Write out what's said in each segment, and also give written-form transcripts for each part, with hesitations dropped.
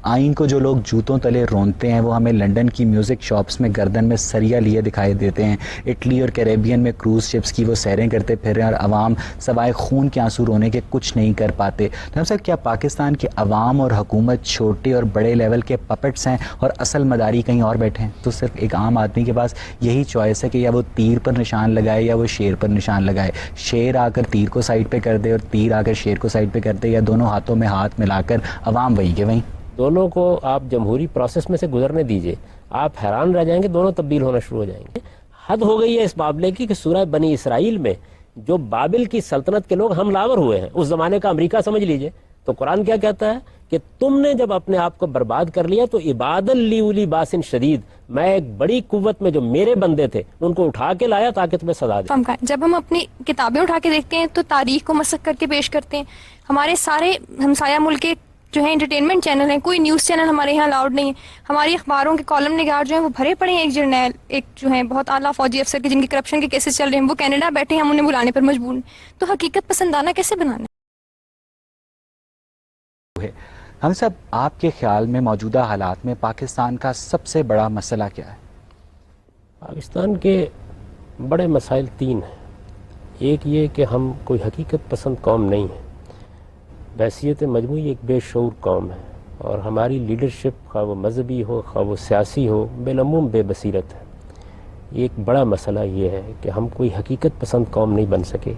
آئین کو جو لوگ جوتوں تلے رونتے ہیں وہ ہمیں لنڈن کی میوزک شاپس میں گردن میں سریا لیے دکھائی دیتے ہیں، اٹلی اور کیریبین میں کروز شپس کی وہ سیریں کرتے پھر رہے ہیں، اور عوام سوائے خون کے آنسو رونے کے کچھ نہیں کر پاتے۔ تو ہم صاحب، کیا پاکستان کے عوام اور حکومت چھوٹے اور بڑے لیول کے پپٹس ہیں اور اصل مداری کہیں اور بیٹھے ہیں؟ تو صرف ایک عام آدمی کے پاس یہی چوائس ہے کہ یا وہ تیر پر نشان لگائے یا وہ شیر پر نشان لگائے، شیر آ کر تیر کو سائڈ پہ کر دے اور تیر آ کر شیر کو سائڈ پہ کر دے، یا دونوں ہاتھوں میں ہاتھ ملا کر عوام وہیں کے وہیں۔ دونوں کو آپ جمہوری پروسیس میں سے گزرنے دیجئے، آپ حیران رہ جائیں گے، دونوں تبدیل ہونا شروع ہو جائیں گے۔ حد ہو گئی ہے اس معاملے کی کہ سورہ بنی اسرائیل میں جو بابل کی سلطنت کے لوگ حملہ آور ہوئے ہیں، اس زمانے کا امریکہ سمجھ لیجئے، تو قرآن کیا کہتا ہے کہ تم نے جب اپنے آپ کو برباد کر لیا تو عباد لی اولی باسن شدید، میں ایک بڑی قوت میں جو میرے بندے تھے ان کو اٹھا کے لایا تاکہ تمہیں سزا دے۔ جب ہم اپنی کتابیں اٹھا کے دیکھتے ہیں تو تاریخ کو مسخ کر کے پیش کرتے ہیں۔ ہمارے سارے ہمسایہ ملک کے جو ہیں انٹرٹینمنٹ چینل ہیں، کوئی نیوز چینل ہمارے یہاں الاؤڈ نہیں ہے۔ ہماری اخباروں کے کالم نگار جو ہیں وہ بھرے پڑے ہیں، ایک جرنیل، ایک جو ہیں بہت اعلیٰ فوجی افسر کے جن کے کرپشن کے کیسز چل رہے ہیں، وہ کینیڈا بیٹھے ہیں، ہم انہیں بلانے پر مجبور ہیں۔ تو حقیقت پسندانہ کیسے بنانا ہے؟ ہم سب، آپ کے خیال میں موجودہ حالات میں پاکستان کا سب سے بڑا مسئلہ کیا ہے؟ پاکستان کے بڑے مسائل تین ہیں۔ ایک یہ کہ ہم کوئی حقیقت پسند قوم نہیں ہے، بحیثیت مجموعی ایک بے شعور قوم ہے، اور ہماری لیڈرشپ خواہ وہ مذہبی ہو خواہ وہ سیاسی ہو بالعموم بے بصیرت ہے۔ ایک بڑا مسئلہ یہ ہے کہ ہم کوئی حقیقت پسند قوم نہیں بن سکے۔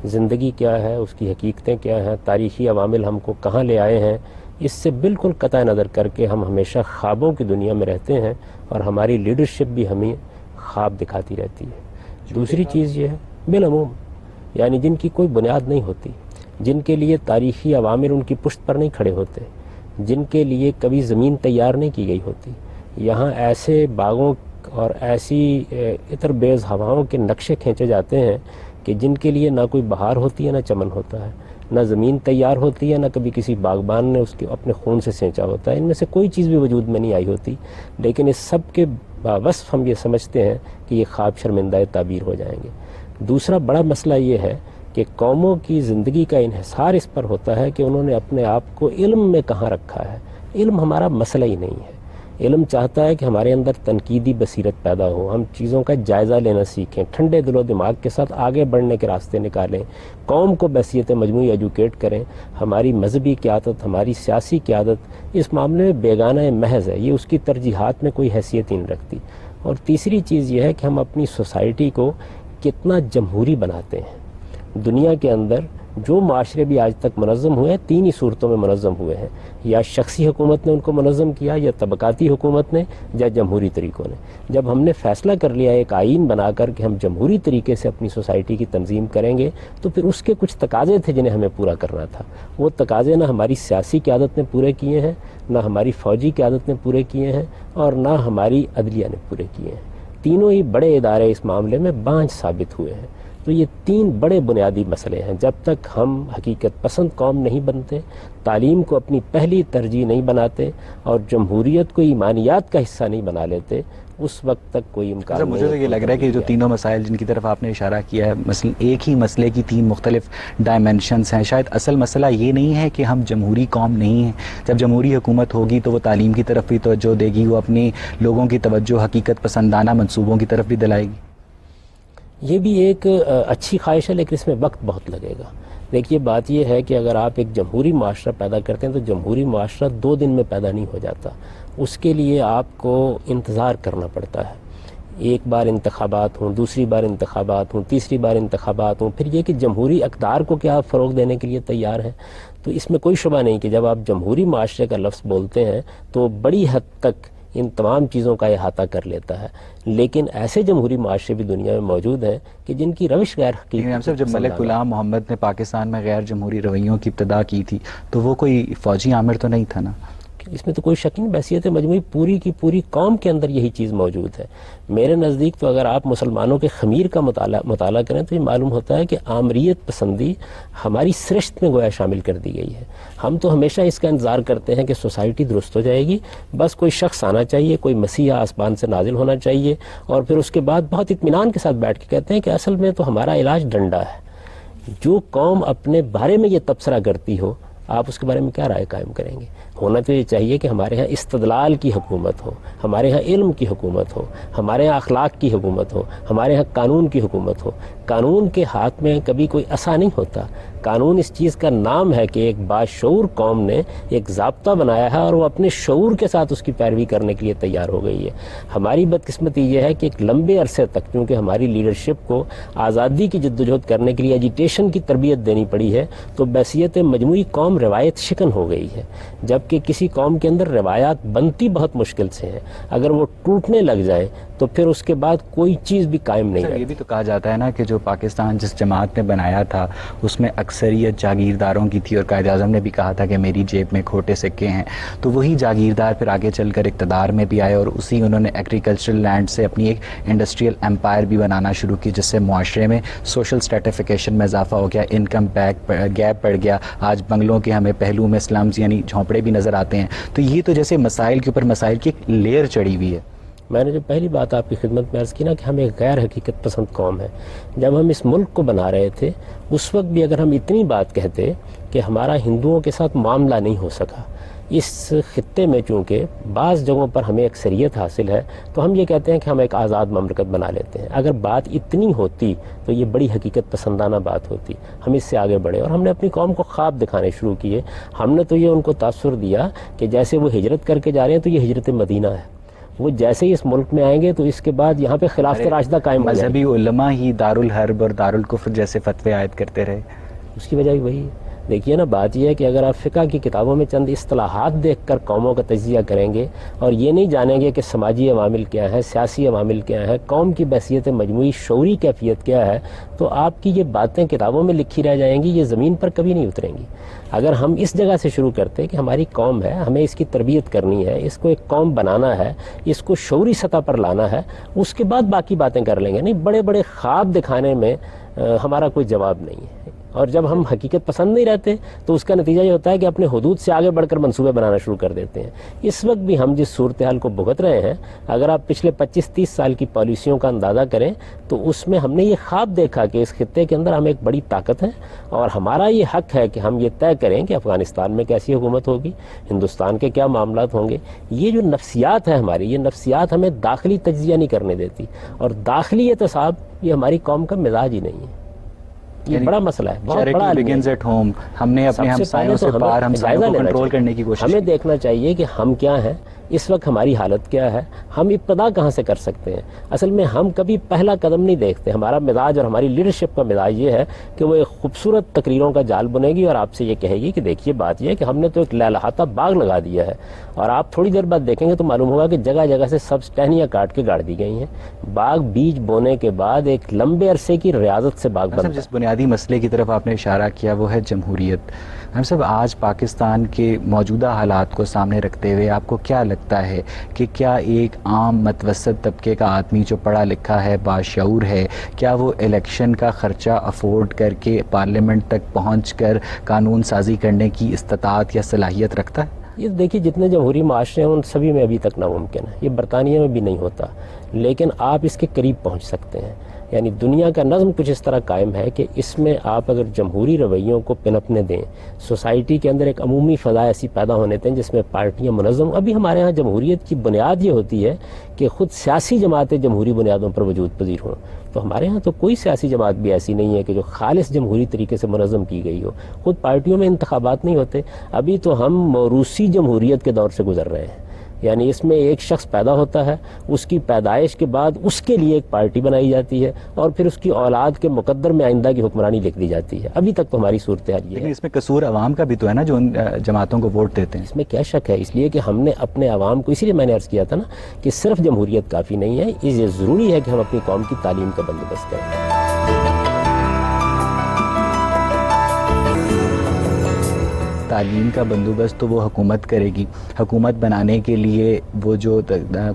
زندگی کیا ہے، اس کی حقیقتیں کیا ہیں، تاریخی عوامل ہم کو کہاں لے آئے ہیں، اس سے بالکل قطع نظر کر کے ہم ہمیشہ خوابوں کی دنیا میں رہتے ہیں، اور ہماری لیڈرشپ بھی ہمیں خواب دکھاتی رہتی ہے۔ دوسری چیز یہ ہے بالعموم، یعنی جن کی کوئی بنیاد نہیں ہوتی، جن کے لیے تاریخی عوامل ان کی پشت پر نہیں کھڑے ہوتے، جن کے لیے کبھی زمین تیار نہیں کی گئی ہوتی، یہاں ایسے باغوں اور ایسی عطر بیز ہواؤں کے نقشے کھینچے جاتے ہیں کہ جن کے لیے نہ کوئی بہار ہوتی ہے نہ چمن ہوتا ہے، نہ زمین تیار ہوتی ہے، نہ کبھی کسی باغبان نے اس کے اپنے خون سے سینچا ہوتا ہے، ان میں سے کوئی چیز بھی وجود میں نہیں آئی ہوتی، لیکن اس سب کے باوصف ہم یہ سمجھتے ہیں کہ یہ خواب شرمندہ تعبیر ہو جائیں گے۔ دوسرا بڑا مسئلہ یہ ہے کہ قوموں کی زندگی کا انحصار اس پر ہوتا ہے کہ انہوں نے اپنے آپ کو علم میں کہاں رکھا ہے۔ علم ہمارا مسئلہ ہی نہیں ہے۔ علم چاہتا ہے کہ ہمارے اندر تنقیدی بصیرت پیدا ہو، ہم چیزوں کا جائزہ لینا سیکھیں، ٹھنڈے دل و دماغ کے ساتھ آگے بڑھنے کے راستے نکالیں، قوم کو بحیثیت مجموعی ایجوکیٹ کریں۔ ہماری مذہبی قیادت، ہماری سیاسی قیادت اس معاملے میں بیگانہ محض ہے، یہ اس کی ترجیحات میں کوئی حیثیت ہی نہیں رکھتی۔ اور تیسری چیز یہ ہے کہ ہم اپنی سوسائٹی کو کتنا جمہوری بناتے ہیں۔ دنیا کے اندر جو معاشرے بھی آج تک منظم ہوئے ہیں، تین ہی صورتوں میں منظم ہوئے ہیں، یا شخصی حکومت نے ان کو منظم کیا، یا طبقاتی حکومت نے، یا جمہوری طریقوں نے۔ جب ہم نے فیصلہ کر لیا ایک آئین بنا کر کہ ہم جمہوری طریقے سے اپنی سوسائٹی کی تنظیم کریں گے، تو پھر اس کے کچھ تقاضے تھے جنہیں ہمیں پورا کرنا تھا۔ وہ تقاضے نہ ہماری سیاسی قیادت نے پورے کیے ہیں، نہ ہماری فوجی قیادت نے پورے کیے ہیں، اور نہ ہماری عدلیہ نے پورے کیے ہیں۔ تینوں ہی بڑے ادارے اس معاملے میں بانجھ ثابت ہوئے ہیں۔ تو یہ تین بڑے بنیادی مسئلے ہیں۔ جب تک ہم حقیقت پسند قوم نہیں بنتے، تعلیم کو اپنی پہلی ترجیح نہیں بناتے، اور جمہوریت کو ایمانیات کا حصہ نہیں بنا لیتے، اس وقت تک کوئی امکان نہیں۔ مجھے تو یہ لگ رہا ہے کہ جو تینوں مسائل جن کی طرف آپ نے اشارہ کیا ہے، مثلا ایک ہی مسئلے کی تین مختلف ڈائمینشنز ہیں۔ شاید اصل مسئلہ یہ نہیں ہے کہ ہم جمہوری قوم نہیں ہیں۔ جب جمہوری حکومت ہوگی تو وہ تعلیم کی طرف بھی توجہ دے گی، وہ اپنی لوگوں کی توجہ حقیقت پسندانہ منصوبوں کی طرف بھی دلائے گی۔ یہ بھی ایک اچھی خواہش ہے، لیکن اس میں وقت بہت لگے گا۔ دیکھیے، بات یہ ہے کہ اگر آپ ایک جمہوری معاشرہ پیدا کرتے ہیں تو جمہوری معاشرہ 2 دن میں پیدا نہیں ہو جاتا، اس کے لیے آپ کو انتظار کرنا پڑتا ہے۔ ایک بار انتخابات ہوں، دوسری بار انتخابات ہوں، تیسری بار انتخابات ہوں، پھر یہ کہ جمہوری اقدار کو کیا آپ فروغ دینے کے لیے تیار ہیں۔ تو اس میں کوئی شبہ نہیں کہ جب آپ جمہوری معاشرے کا لفظ بولتے ہیں تو بڑی حد تک ان تمام چیزوں کا احاطہ کر لیتا ہے، لیکن ایسے جمہوری معاشرے بھی دنیا میں موجود ہیں کہ جن کی روش غیر حقیقی۔ جب ملک غلام محمد نے پاکستان میں غیر جمہوری رویوں کی ابتدا کی تھی تو وہ کوئی فوجی عامر تو نہیں تھا نا؟ اس میں تو کوئی شک نہیں، بحیثیت مجموعی پوری کی پوری قوم کے اندر یہی چیز موجود ہے۔ میرے نزدیک تو اگر آپ مسلمانوں کے خمیر کا مطالعہ کریں تو یہ معلوم ہوتا ہے کہ آمریت پسندی ہماری سرشت میں گویا شامل کر دی گئی ہے۔ ہم تو ہمیشہ اس کا انتظار کرتے ہیں کہ سوسائٹی درست ہو جائے گی، بس کوئی شخص آنا چاہیے، کوئی مسیح آسمان سے نازل ہونا چاہیے، اور پھر اس کے بعد بہت اطمینان کے ساتھ بیٹھ کے کہتے ہیں کہ اصل میں تو ہمارا علاج ڈنڈا ہے۔ جو قوم اپنے بارے میں یہ تبصرہ کرتی ہو، آپ اس کے بارے میں کیا رائے قائم کریں گے؟ ہونا تو یہ چاہیے کہ ہمارے ہاں استدلال کی حکومت ہو، ہمارے ہاں علم کی حکومت ہو، ہمارے ہاں اخلاق کی حکومت ہو، ہمارے ہاں قانون کی حکومت ہو۔ قانون کے ہاتھ میں کبھی کوئی ایسا نہیں ہوتا، قانون اس چیز کا نام ہے کہ ایک باشعور قوم نے ایک ضابطہ بنایا ہے اور وہ اپنے شعور کے ساتھ اس کی پیروی کرنے کے لیے تیار ہو گئی ہے۔ ہماری بدقسمتی یہ ہے کہ ایک لمبے عرصے تک چونکہ ہماری لیڈرشپ کو آزادی کی جدوجہد کرنے کے لیے ایجیٹیشن کی تربیت دینی پڑی ہے، تو بحیثیت مجموعی قوم روایت شکن ہو گئی ہے، جبکہ کسی قوم کے اندر روایات بنتی بہت مشکل سے ہیں، اگر وہ ٹوٹنے لگ جائیں تو پھر اس کے بعد کوئی چیز بھی قائم نہیں ہے۔ یہ بھی تو کہا جاتا ہے نا کہ جو پاکستان جس جماعت نے بنایا تھا اس میں اکثریت جاگیرداروں کی تھی، اور قائد اعظم نے بھی کہا تھا کہ میری جیب میں کھوٹے سکے ہیں، تو وہی جاگیردار پھر آگے چل کر اقتدار میں بھی آئے، اور اسی انہوں نے ایگریکلچرل لینڈ سے اپنی ایک انڈسٹریل امپائر بھی بنانا شروع کی، جس سے معاشرے میں سوشل اسٹریٹیفیکیشن میں اضافہ ہو گیا، انکم گیپ بڑھ گیا، آج بنگلوں کے ہمیں پہلو میں سلمز یعنی جھونپڑے بھی نظر آتے ہیں۔ تو یہ تو جیسے مسائل کے اوپر مسائل کی ایک لیئر چڑھی ہوئی ہے۔ میں نے جو پہلی بات آپ کی خدمت میں عرض کی نا کہ ہم ایک غیر حقیقت پسند قوم ہے، جب ہم اس ملک کو بنا رہے تھے اس وقت بھی اگر ہم اتنی بات کہتے کہ ہمارا ہندوؤں کے ساتھ معاملہ نہیں ہو سکا، اس خطے میں چونکہ بعض جگہوں پر ہمیں اکثریت حاصل ہے تو ہم یہ کہتے ہیں کہ ہم ایک آزاد مملکت بنا لیتے ہیں۔ اگر بات اتنی ہوتی تو یہ بڑی حقیقت پسندانہ بات ہوتی، ہم اس سے آگے بڑھے اور ہم نے اپنی قوم کو خواب دکھانے شروع کیے۔ ہم نے تو یہ ان کو تاثر دیا کہ جیسے وہ ہجرت کر کے جا رہے ہیں تو یہ ہجرت مدینہ ہے، وہ جیسے ہی اس ملک میں آئیں گے تو اس کے بعد یہاں پہ خلافت راشدہ قائم ہو جائے گی۔ مذہبی علماء ہی دارالحرب اور دارالکفر جیسے فتوے عائد کرتے رہے۔ اس کی وجہ بھی وہی ہے۔ دیکھیے نا، بات یہ ہے کہ اگر آپ فقہ کی کتابوں میں چند اصطلاحات دیکھ کر قوموں کا تجزیہ کریں گے اور یہ نہیں جانیں گے کہ سماجی عوامل کیا ہیں، سیاسی عوامل کیا ہیں، قوم کی بحیثیت مجموعی شعوری کیفیت کیا ہے، تو آپ کی یہ باتیں کتابوں میں لکھی رہ جائیں گی، یہ زمین پر کبھی نہیں اتریں گی۔ اگر ہم اس جگہ سے شروع کرتے کہ ہماری قوم ہے، ہمیں اس کی تربیت کرنی ہے، اس کو ایک قوم بنانا ہے، اس کو شعوری سطح پر لانا ہے، اس کے بعد باقی باتیں کر لیں گے۔ نہیں، بڑے بڑے خواب دکھانے میں ہمارا کوئی جواب نہیں ہے، اور جب ہم حقیقت پسند نہیں رہتے تو اس کا نتیجہ یہ ہوتا ہے کہ اپنے حدود سے آگے بڑھ کر منصوبے بنانا شروع کر دیتے ہیں۔ اس وقت بھی ہم جس صورتحال کو بھگت رہے ہیں، اگر آپ پچھلے 25-30 سال کی پالیسیوں کا اندازہ کریں تو اس میں ہم نے یہ خواب دیکھا کہ اس خطے کے اندر ہم ایک بڑی طاقت ہیں اور ہمارا یہ حق ہے کہ ہم یہ طے کریں کہ افغانستان میں کیسی حکومت ہوگی، ہندوستان کے کیا معاملات ہوں گے۔ یہ جو نفسیات ہے ہماری، یہ نفسیات ہمیں داخلی تجزیہ نہیں کرنے دیتی، اور داخلی احتساب یہ ہماری قوم کا مزاج ہی نہیں ہے۔ یہ بڑا مسئلہ ہے، بہت بڑا عالم ہے۔ ہم نے اپنے ہمسایوں سے پار ہمسایوں کو کنٹرول کرنے کی کوشش کی۔ ہمیں دیکھنا چاہیے کہ ہم کیا ہیں، اس وقت ہماری حالت کیا ہے، ہم ابتدا کہاں سے کر سکتے ہیں۔ اصل میں ہم کبھی پہلا قدم نہیں دیکھتے۔ ہمارا مزاج اور ہماری لیڈرشپ کا مزاج یہ ہے کہ وہ ایک خوبصورت تقریروں کا جال بنے گی اور آپ سے یہ کہے گی کہ دیکھیے بات یہ ہے کہ ہم نے تو ایک لہلہاتا باغ لگا دیا ہے، اور آپ تھوڑی دیر بعد دیکھیں گے تو معلوم ہوگا کہ جگہ جگہ سے سبز ٹہنیاں کاٹ کے گاڑ دی گئی ہیں۔ باغ بیج بونے کے بعد ایک لمبے عرصے کی ریاضت سے باغ بنتا ہے۔ جس بنیادی مسئلے کی طرف آپ نے اشارہ کیا وہ ہے جمہوریت۔ ہم سب آج پاکستان کے موجودہ حالات کو سامنے رکھتے ہوئے آپ کو کیا لگتا ہے کہ کیا ایک عام متوسط طبقے کا آدمی جو پڑھا لکھا ہے، باشعور ہے، کیا وہ الیکشن کا خرچہ افورڈ کر کے پارلیمنٹ تک پہنچ کر قانون سازی کرنے کی استطاعت یا صلاحیت رکھتا ہے؟ یہ دیکھیے، جتنے جمہوری معاشرے ہیں ان سبھی میں ابھی تک ناممکن ہے۔ یہ برطانیہ میں بھی نہیں ہوتا، لیکن آپ اس کے قریب پہنچ سکتے ہیں۔ یعنی دنیا کا نظم کچھ اس طرح قائم ہے کہ اس میں آپ اگر جمہوری رویوں کو پنپنے دیں، سوسائٹی کے اندر ایک عمومی فضا ایسی پیدا ہونے دیں جس میں پارٹیاں منظم۔ ابھی ہمارے ہاں جمہوریت کی بنیاد یہ ہوتی ہے کہ خود سیاسی جماعتیں جمہوری بنیادوں پر وجود پذیر ہوں۔ تو ہمارے ہاں تو کوئی سیاسی جماعت بھی ایسی نہیں ہے کہ جو خالص جمہوری طریقے سے منظم کی گئی ہو۔ خود پارٹیوں میں انتخابات نہیں ہوتے۔ ابھی تو ہم موروثی جمہوریت کے دور سے گزر رہے ہیں، یعنی اس میں ایک شخص پیدا ہوتا ہے، اس کی پیدائش کے بعد اس کے لیے ایک پارٹی بنائی جاتی ہے اور پھر اس کی اولاد کے مقدر میں آئندہ کی حکمرانی لکھ دی جاتی ہے۔ ابھی تک تو ہماری صورتحال یہ ہے۔ اس میں قصور عوام کا بھی تو ہے نا، جو ان جماعتوں کو ووٹ دیتے ہیں۔ اس میں کیا شک ہے، اس لیے کہ ہم نے اپنے عوام کو، اسی لیے میں نے عرض کیا تھا نا کہ صرف جمہوریت کافی نہیں ہے، یہ ضروری ہے کہ ہم اپنی قوم کی تعلیم کا بندوبست کریں۔ تعلیم کا بندوبست تو وہ حکومت کرے گی۔ حکومت بنانے کے لیے وہ جو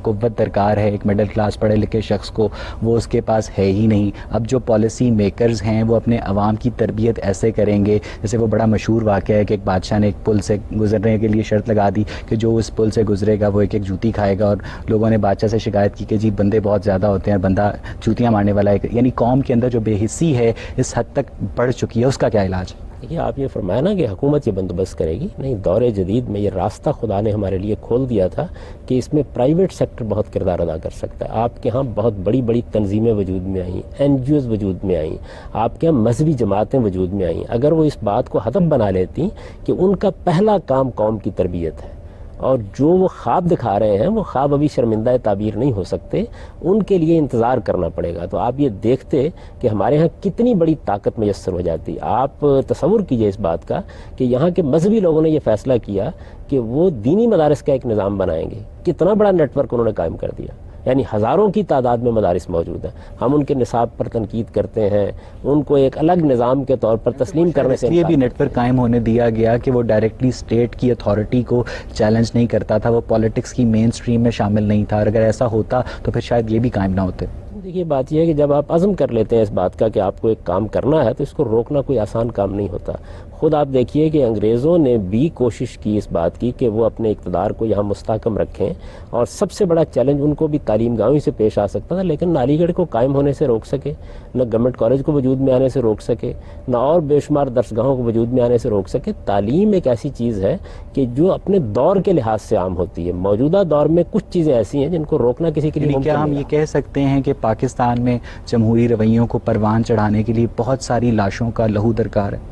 قوت درکار ہے ایک مڈل کلاس پڑھے لکھے شخص کو، وہ اس کے پاس ہے ہی نہیں۔ اب جو پالیسی میکرز ہیں وہ اپنے عوام کی تربیت ایسے کریں گے، جیسے وہ بڑا مشہور واقعہ ہے کہ ایک بادشاہ نے ایک پل سے گزرنے کے لیے شرط لگا دی کہ جو اس پل سے گزرے گا وہ ایک ایک جوتی کھائے گا، اور لوگوں نے بادشاہ سے شکایت کی کہ جی بندے بہت زیادہ ہوتے ہیں، بندہ جوتیاں مارنے والا ہے۔ یعنی قوم کے اندر جو بے حسی ہے اس حد تک بڑھ چکی ہے، اس کا کیا علاج؟ دیکھیے آپ یہ فرمایا نا کہ حکومت یہ بندوبست کرے گی، نہیں، دور جدید میں یہ راستہ خدا نے ہمارے لیے کھول دیا تھا کہ اس میں پرائیویٹ سیکٹر بہت کردار ادا کر سکتا ہے. آپ کے ہاں بہت بڑی بڑی تنظیمیں وجود میں آئیں، NGOs وجود میں آئیں، آپ کے ہاں مذہبی جماعتیں وجود میں آئیں. اگر وہ اس بات کو ہدف بنا لیتی کہ ان کا پہلا کام قوم کی تربیت ہے، اور جو وہ خواب دکھا رہے ہیں وہ خواب ابھی شرمندہ تعبیر نہیں ہو سکتے، ان کے لیے انتظار کرنا پڑے گا. تو آپ یہ دیکھتے کہ ہمارے ہاں کتنی بڑی طاقت میسر ہو جاتی. آپ تصور کیجئے اس بات کا کہ یہاں کے مذہبی لوگوں نے یہ فیصلہ کیا کہ وہ دینی مدارس کا ایک نظام بنائیں گے. کتنا بڑا نیٹ ورک انہوں نے قائم کر دیا، یعنی ہزاروں کی تعداد میں مدارس موجود ہیں. ہم ان کے نصاب پر تنقید کرتے ہیں، ان کو ایک الگ نظام کے طور پر تسلیم کرنے سے یہ بھی نیٹ ورک قائم ہونے دیا گیا کہ وہ ڈائریکٹلی اسٹیٹ کی اتھارٹی کو چیلنج نہیں کرتا تھا، وہ پالیٹکس کی مین سٹریم میں شامل نہیں تھا. اور اگر ایسا ہوتا تو پھر شاید یہ بھی قائم نہ ہوتے. دیکھیے بات یہ ہے کہ جب آپ عزم کر لیتے ہیں اس بات کا کہ آپ کو ایک کام کرنا ہے تو اس کو روکنا کوئی آسان کام نہیں ہوتا. خود آپ دیکھیے کہ انگریزوں نے بھی کوشش کی اس بات کی کہ وہ اپنے اقتدار کو یہاں مستحکم رکھیں، اور سب سے بڑا چیلنج ان کو بھی تعلیم گاہوں سے پیش آ سکتا تھا، لیکن نہ علی گڑھ کو قائم ہونے سے روک سکے، نہ گورنمنٹ کالج کو وجود میں آنے سے روک سکے، نہ اور بے شمار درسگاہوں کو وجود میں آنے سے روک سکے. تعلیم ایک ایسی چیز ہے کہ جو اپنے دور کے لحاظ سے عام ہوتی ہے. موجودہ دور میں کچھ چیزیں ایسی ہیں جن کو روکنا کسی کے لیے ممکن کیا ہم نہیں. یہ کہہ سکتے ہیں کہ پاکستان میں جمہوری رویوں کو پروان چڑھانے کے لیے بہت ساری لاشوں کا لہو درکار ہے؟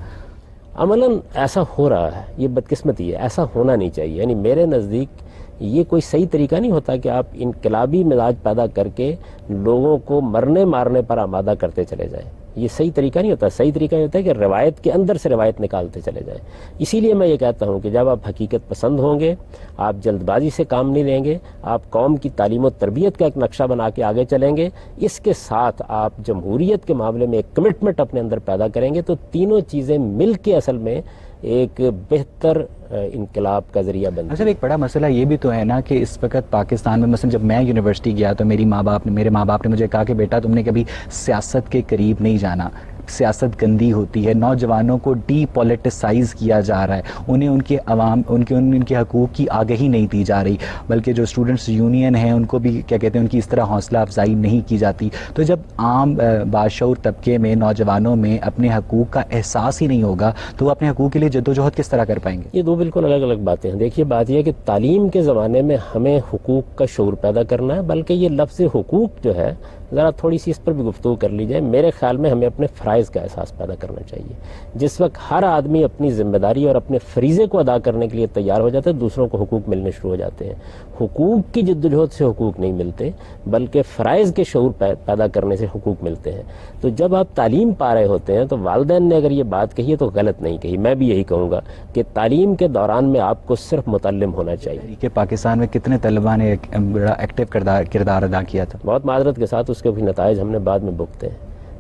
عملاً ایسا ہو رہا ہے، یہ بدقسمتی ہے، ایسا ہونا نہیں چاہیے. یعنی میرے نزدیک یہ کوئی صحیح طریقہ نہیں ہوتا کہ آپ انقلابی مزاج پیدا کر کے لوگوں کو مرنے مارنے پر آمادہ کرتے چلے جائیں. یہ صحیح طریقہ نہیں ہوتا. صحیح طریقہ یہ ہوتا ہے کہ روایت کے اندر سے روایت نکالتے چلے جائیں. اسی لیے میں یہ کہتا ہوں کہ جب آپ حقیقت پسند ہوں گے، آپ جلد بازی سے کام نہیں لیں گے، آپ قوم کی تعلیم و تربیت کا ایک نقشہ بنا کے آگے چلیں گے، اس کے ساتھ آپ جمہوریت کے معاملے میں ایک کمٹمنٹ اپنے اندر پیدا کریں گے، تو تینوں چیزیں مل کے اصل میں ایک بہتر انقلاب کا ذریعہ بنتی ہے. اچھا، ایک بڑا مسئلہ یہ بھی تو ہے نا کہ اس وقت پاکستان میں مثلا جب میں یونیورسٹی گیا تو میرے ماں باپ نے مجھے کہا کہ بیٹا تم نے کبھی سیاست کے قریب نہیں جانا، سیاست گندی ہوتی ہے، نوجوانوں کو ڈی پولیٹیسائز کیا جا رہا ہے، انہیں ان کے حقوق کی آگہی نہیں دی جا رہی، بلکہ جو اسٹوڈنٹس یونین ہیں ان کو بھی کیا کہتے ہیں ان کی اس طرح حوصلہ افزائی نہیں کی جاتی. تو جب عام باشعور طبقے میں، نوجوانوں میں اپنے حقوق کا احساس ہی نہیں ہوگا تو وہ اپنے حقوق کے لیے جدوجہد کس طرح کر پائیں گے؟ یہ دو بالکل الگ الگ باتیں ہیں. دیکھیے بات یہ ہے کہ تعلیم کے زمانے میں ہمیں حقوق کا شعور پیدا کرنا ہے، بلکہ یہ لفظ حقوق جو ہے ذرا تھوڑی سی اس پر بھی گفتگو کر لی جائے. میرے خیال میں ہمیں اپنے فرائض کا احساس پیدا کرنا چاہیے. جس وقت ہر آدمی اپنی ذمہ داری اور اپنے فریضے کو ادا کرنے کے لیے تیار ہو جاتا ہے، دوسروں کو حقوق ملنے شروع ہو جاتے ہیں. حقوق کی جدوجہد سے حقوق نہیں ملتے، بلکہ فرائض کے شعور پیدا کرنے سے حقوق ملتے ہیں. تو جب آپ تعلیم پا رہے ہوتے ہیں تو والدین نے اگر یہ بات کہی ہے تو غلط نہیں کہی. میں بھی یہی کہوں گا کہ تعلیم کے دوران میں آپ کو صرف متعلم ہونا چاہیے. کہ پاکستان میں کتنے طلباء نے بڑا ایکٹیو کردار ادا کیا تھا؟ بہت معذرت کے ساتھ اس کے بھی نتائج ہم نے بعد میں بھگتے ہیں.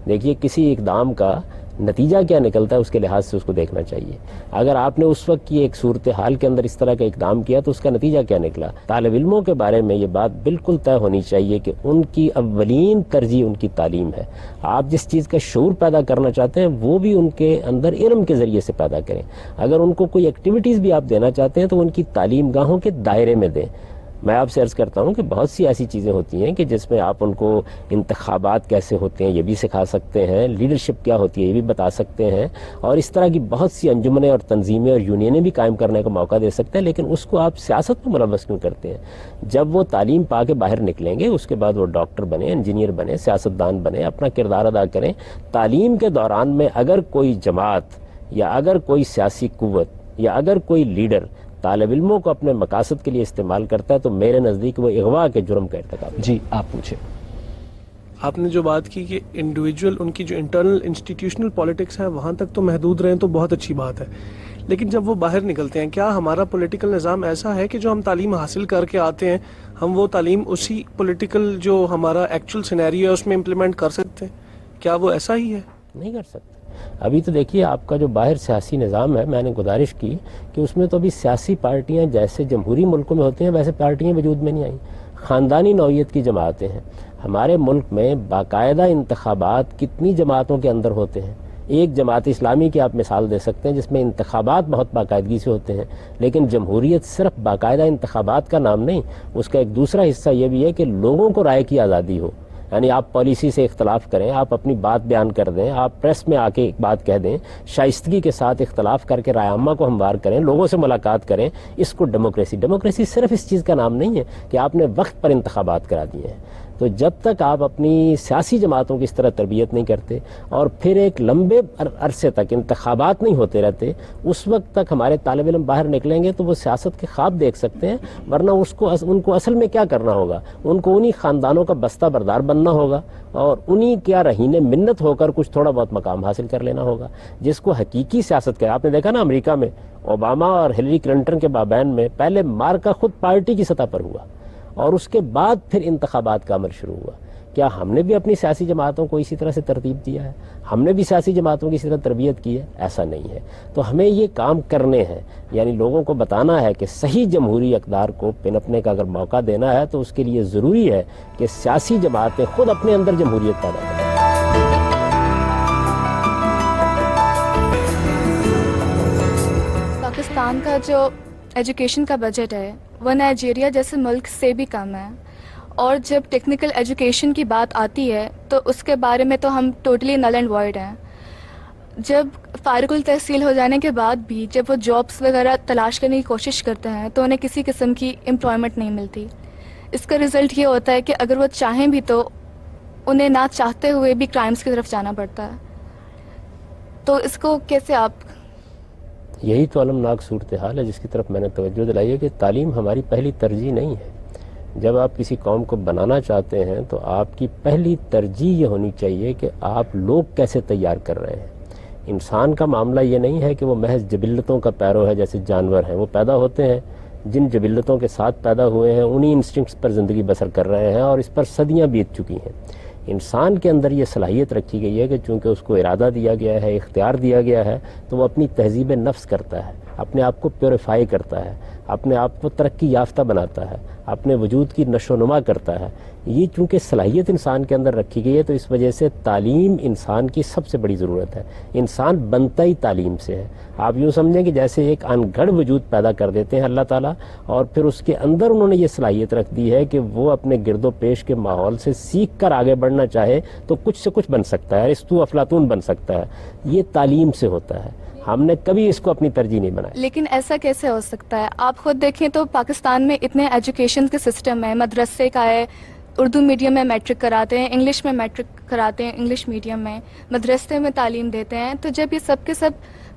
دیکھیے کسی اقدام کا نتیجہ کیا نکلتا ہے اس کے لحاظ سے اس کو دیکھنا چاہیے. اگر آپ نے اس وقت کی ایک صورتحال کے اندر اس طرح کا اقدام کیا تو اس کا نتیجہ کیا نکلا. طالب علموں کے بارے میں یہ بات بالکل طے ہونی چاہیے کہ ان کی اولین ترجیح ان کی تعلیم ہے. آپ جس چیز کا شعور پیدا کرنا چاہتے ہیں وہ بھی ان کے اندر علم کے ذریعے سے پیدا کریں. اگر ان کو کوئی ایکٹیویٹیز بھی آپ دینا چاہتے ہیں تو ان کی تعلیم گاہوں کے دائرے میں دیں. میں آپ سے عرض کرتا ہوں کہ بہت سی ایسی چیزیں ہوتی ہیں کہ جس میں آپ ان کو انتخابات کیسے ہوتے ہیں یہ بھی سکھا سکتے ہیں، لیڈرشپ کیا ہوتی ہے یہ بھی بتا سکتے ہیں، اور اس طرح کی بہت سی انجمنیں اور تنظیمیں اور یونینیں بھی قائم کرنے کا موقع دے سکتے ہیں. لیکن اس کو آپ سیاست میں ملوث کیوں کرتے ہیں؟ جب وہ تعلیم پا کے باہر نکلیں گے اس کے بعد وہ ڈاکٹر بنے، انجینئر بنے، سیاستدان بنے، اپنا کردار ادا کریں. تعلیم کے دوران میں اگر کوئی جماعت یا اگر کوئی سیاسی قوت یا اگر کوئی لیڈر طالب علموں کو اپنے مقاصد کے لیے استعمال کرتا ہے تو میرے نزدیک وہ اغوا کے جرم کا ارتکاب ہے. جی آپ پوچھیں. آپ نے جو بات کی کہ انڈیویجول ان کی جو انٹرنل انسٹیٹیوشنل پالیٹکس ہے وہاں تک تو محدود رہیں تو بہت اچھی بات ہے، لیکن جب وہ باہر نکلتے ہیں کیا ہمارا پولیٹیکل نظام ایسا ہے کہ جو ہم تعلیم حاصل کر کے آتے ہیں ہم وہ تعلیم اسی پولیٹیکل جو ہمارا ایکچوئل سینیریو ہے اس میں امپلیمنٹ کر سکتے ہیں؟ کیا وہ ایسا ہی ہے؟ نہیں کر سکتے. ابھی تو دیکھیے آپ کا جو باہر سیاسی نظام ہے، میں نے گزارش کی کہ اس میں تو ابھی سیاسی پارٹیاں جیسے جمہوری ملکوں میں ہوتی ہیں ویسے پارٹیاں وجود میں نہیں آئیں. خاندانی نوعیت کی جماعتیں ہیں. ہمارے ملک میں باقاعدہ انتخابات کتنی جماعتوں کے اندر ہوتے ہیں. ایک جماعت اسلامی کی آپ مثال دے سکتے ہیں جس میں انتخابات بہت باقاعدگی سے ہوتے ہیں، لیکن جمہوریت صرف باقاعدہ انتخابات کا نام نہیں، اس کا ایک دوسرا حصہ یہ بھی ہے کہ لوگوں کو رائے کی آزادی ہو. یعنی آپ پالیسی سے اختلاف کریں, آپ اپنی بات بیان کر دیں, آپ پریس میں آ کے ایک بات کہہ دیں, شائستگی کے ساتھ اختلاف کر کے رائے عامہ کو ہموار کریں, لوگوں سے ملاقات کریں, اس کو ڈیموکریسی صرف اس چیز کا نام نہیں ہے کہ آپ نے وقت پر انتخابات کرا دیے ہیں. تو جب تک آپ اپنی سیاسی جماعتوں کی اس طرح تربیت نہیں کرتے اور پھر ایک لمبے عرصے تک انتخابات نہیں ہوتے رہتے, اس وقت تک ہمارے طالب علم باہر نکلیں گے تو وہ سیاست کے خواب دیکھ سکتے ہیں, ورنہ ان کو اصل میں کیا کرنا ہوگا, ان کو انہی خاندانوں کا بستہ بردار بننا ہوگا اور انہی کیا رہینے منت ہو کر کچھ تھوڑا بہت مقام حاصل کر لینا ہوگا. جس کو حقیقی سیاست کا, آپ نے دیکھا نا امریکہ میں اوباما اور ہلری کلنٹن کے مابین میں پہلے مارکا خود پارٹی کی سطح پر ہوا اور اس کے بعد پھر انتخابات کا عمل شروع ہوا. کیا ہم نے بھی اپنی سیاسی جماعتوں کو اسی طرح سے ترتیب دیا ہے؟ ہم نے بھی سیاسی جماعتوں کی اسی طرح تربیت کی ہے؟ ایسا نہیں ہے. تو ہمیں یہ کام کرنے ہیں, یعنی لوگوں کو بتانا ہے کہ صحیح جمہوری اقدار کو پنپنے کا اگر موقع دینا ہے تو اس کے لیے ضروری ہے کہ سیاسی جماعتیں خود اپنے اندر جمہوریت پیدا کریں. پاکستان کا جو ایجوکیشن کا بجٹ ہے وہ نائجیریا جیسے ملک سے بھی کم ہے, اور جب ٹیکنیکل ایجوکیشن کی بات آتی ہے تو اس کے بارے میں تو ہم ٹوٹلی نل اینڈ وائڈ ہیں. جب فارغ التحصیل ہو جانے کے بعد بھی جب وہ جابس وغیرہ تلاش کرنے کی کوشش کرتے ہیں تو انہیں کسی قسم کی امپلائمنٹ نہیں ملتی. اس کا رزلٹ یہ ہوتا ہے کہ اگر وہ چاہیں بھی تو انہیں نہ چاہتے ہوئے بھی کرائمز کی طرف جانا پڑتا ہے. تو اس کو کیسے آپ, یہی تو المناک صورتحال ہے جس کی طرف میں نے توجہ دلائی ہے کہ تعلیم ہماری پہلی ترجیح نہیں ہے. جب آپ کسی قوم کو بنانا چاہتے ہیں تو آپ کی پہلی ترجیح یہ ہونی چاہیے کہ آپ لوگ کیسے تیار کر رہے ہیں. انسان کا معاملہ یہ نہیں ہے کہ وہ محض جبلتوں کا پیرو ہے جیسے جانور ہیں. وہ پیدا ہوتے ہیں, جن جبلتوں کے ساتھ پیدا ہوئے ہیں انہی انسٹنکٹس پر زندگی بسر کر رہے ہیں اور اس پر صدیاں بیت چکی ہیں. انسان کے اندر یہ صلاحیت رکھی گئی ہے کہ چونکہ اس کو ارادہ دیا گیا ہے, اختیار دیا گیا ہے, تو وہ اپنی تہذیب نفس کرتا ہے, اپنے آپ کو پیوریفائی کرتا ہے, اپنے آپ کو ترقی یافتہ بناتا ہے, اپنے وجود کی نشو و نما کرتا ہے. یہ چونکہ صلاحیت انسان کے اندر رکھی گئی ہے تو اس وجہ سے تعلیم انسان کی سب سے بڑی ضرورت ہے. انسان بنتا ہی تعلیم سے ہے. آپ یوں سمجھیں کہ جیسے ایک ان گڑھ وجود پیدا کر دیتے ہیں اللہ تعالیٰ, اور پھر اس کے اندر انہوں نے یہ صلاحیت رکھ دی ہے کہ وہ اپنے گرد و پیش کے ماحول سے سیکھ کر آگے بڑھنا چاہے تو کچھ سے کچھ بن سکتا ہے, ارسطو افلاطون بن سکتا ہے. یہ تعلیم سے ہوتا ہے. ہم نے کبھی اس کو اپنی ترجیح نہیں بنایا. لیکن ایسا کیسے ہو سکتا ہے؟ آپ خود دیکھیں تو پاکستان میں اتنے ایجوکیشن کے سسٹم ہے, مدرسے کا ہے, اردو میڈیم میں میٹرک کراتے ہیں, انگلش میں میٹرک کراتے ہیں, انگلش میڈیم میں مدرسے میں تعلیم دیتے ہیں. تو جب یہ سب کے سب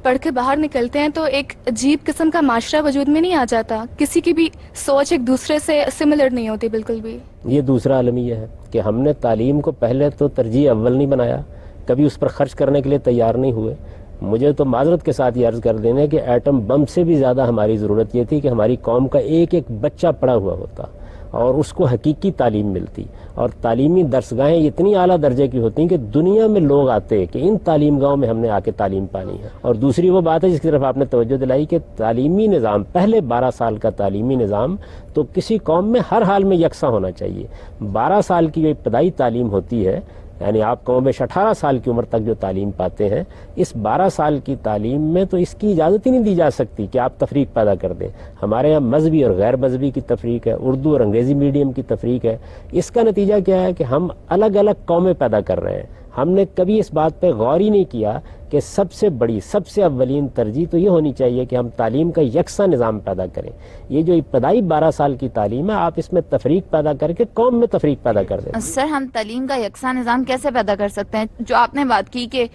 پڑھ کے باہر نکلتے ہیں تو ایک عجیب قسم کا معاشرہ وجود میں نہیں آ جاتا. کسی کی بھی سوچ ایک دوسرے سے سملر نہیں ہوتی بالکل بھی. یہ دوسرا المیہ ہے کہ ہم نے تعلیم کو پہلے تو ترجیح اول نہیں بنایا, کبھی اس پر خرچ کرنے کے لیے تیار نہیں ہوئے. مجھے تو معذرت کے ساتھ یہ عرض کر دینا کہ ایٹم بم سے بھی زیادہ ہماری ضرورت یہ تھی کہ ہماری قوم کا ایک ایک بچہ پڑھا ہوا ہوتا اور اس کو حقیقی تعلیم ملتی, اور تعلیمی درسگاہیں اتنی اعلیٰ درجے کی ہوتی کہ دنیا میں لوگ آتے کہ ان تعلیم گاہوں میں ہم نے آ کے تعلیم پانی ہے. اور دوسری وہ بات ہے جس کی طرف آپ نے توجہ دلائی کہ تعلیمی نظام, پہلے 12 سال کا تعلیمی نظام تو کسی قوم میں ہر حال میں یکساں ہونا چاہیے. 12 سال کی جو ابتدائی تعلیم ہوتی ہے, یعنی آپ قوم میں 18 سال کی عمر تک جو تعلیم پاتے ہیں, اس 12 سال کی تعلیم میں تو اس کی اجازت ہی نہیں دی جا سکتی کہ آپ تفریق پیدا کر دیں. ہمارے یہاں مذہبی اور غیر مذہبی کی تفریق ہے, اردو اور انگریزی میڈیم کی تفریق ہے. اس کا نتیجہ کیا ہے کہ ہم الگ الگ قومیں پیدا کر رہے ہیں. ہم نے کبھی اس بات پہ غور ہی نہیں کیا کہ سب سے بڑی, سب سے اولین ترجیح تو یہ ہونی چاہیے کہ ہم تعلیم کا یکساں نظام پیدا کریں. یہ جو ابتدائی 12 سال کی تعلیم ہے, آپ اس میں تفریق پیدا کر کے قوم میں تفریق پیدا کر دیں. سر, ہم تعلیم کا یکساں نظام کیسے پیدا کر سکتے ہیں؟ جو آپ نے بات کی کہ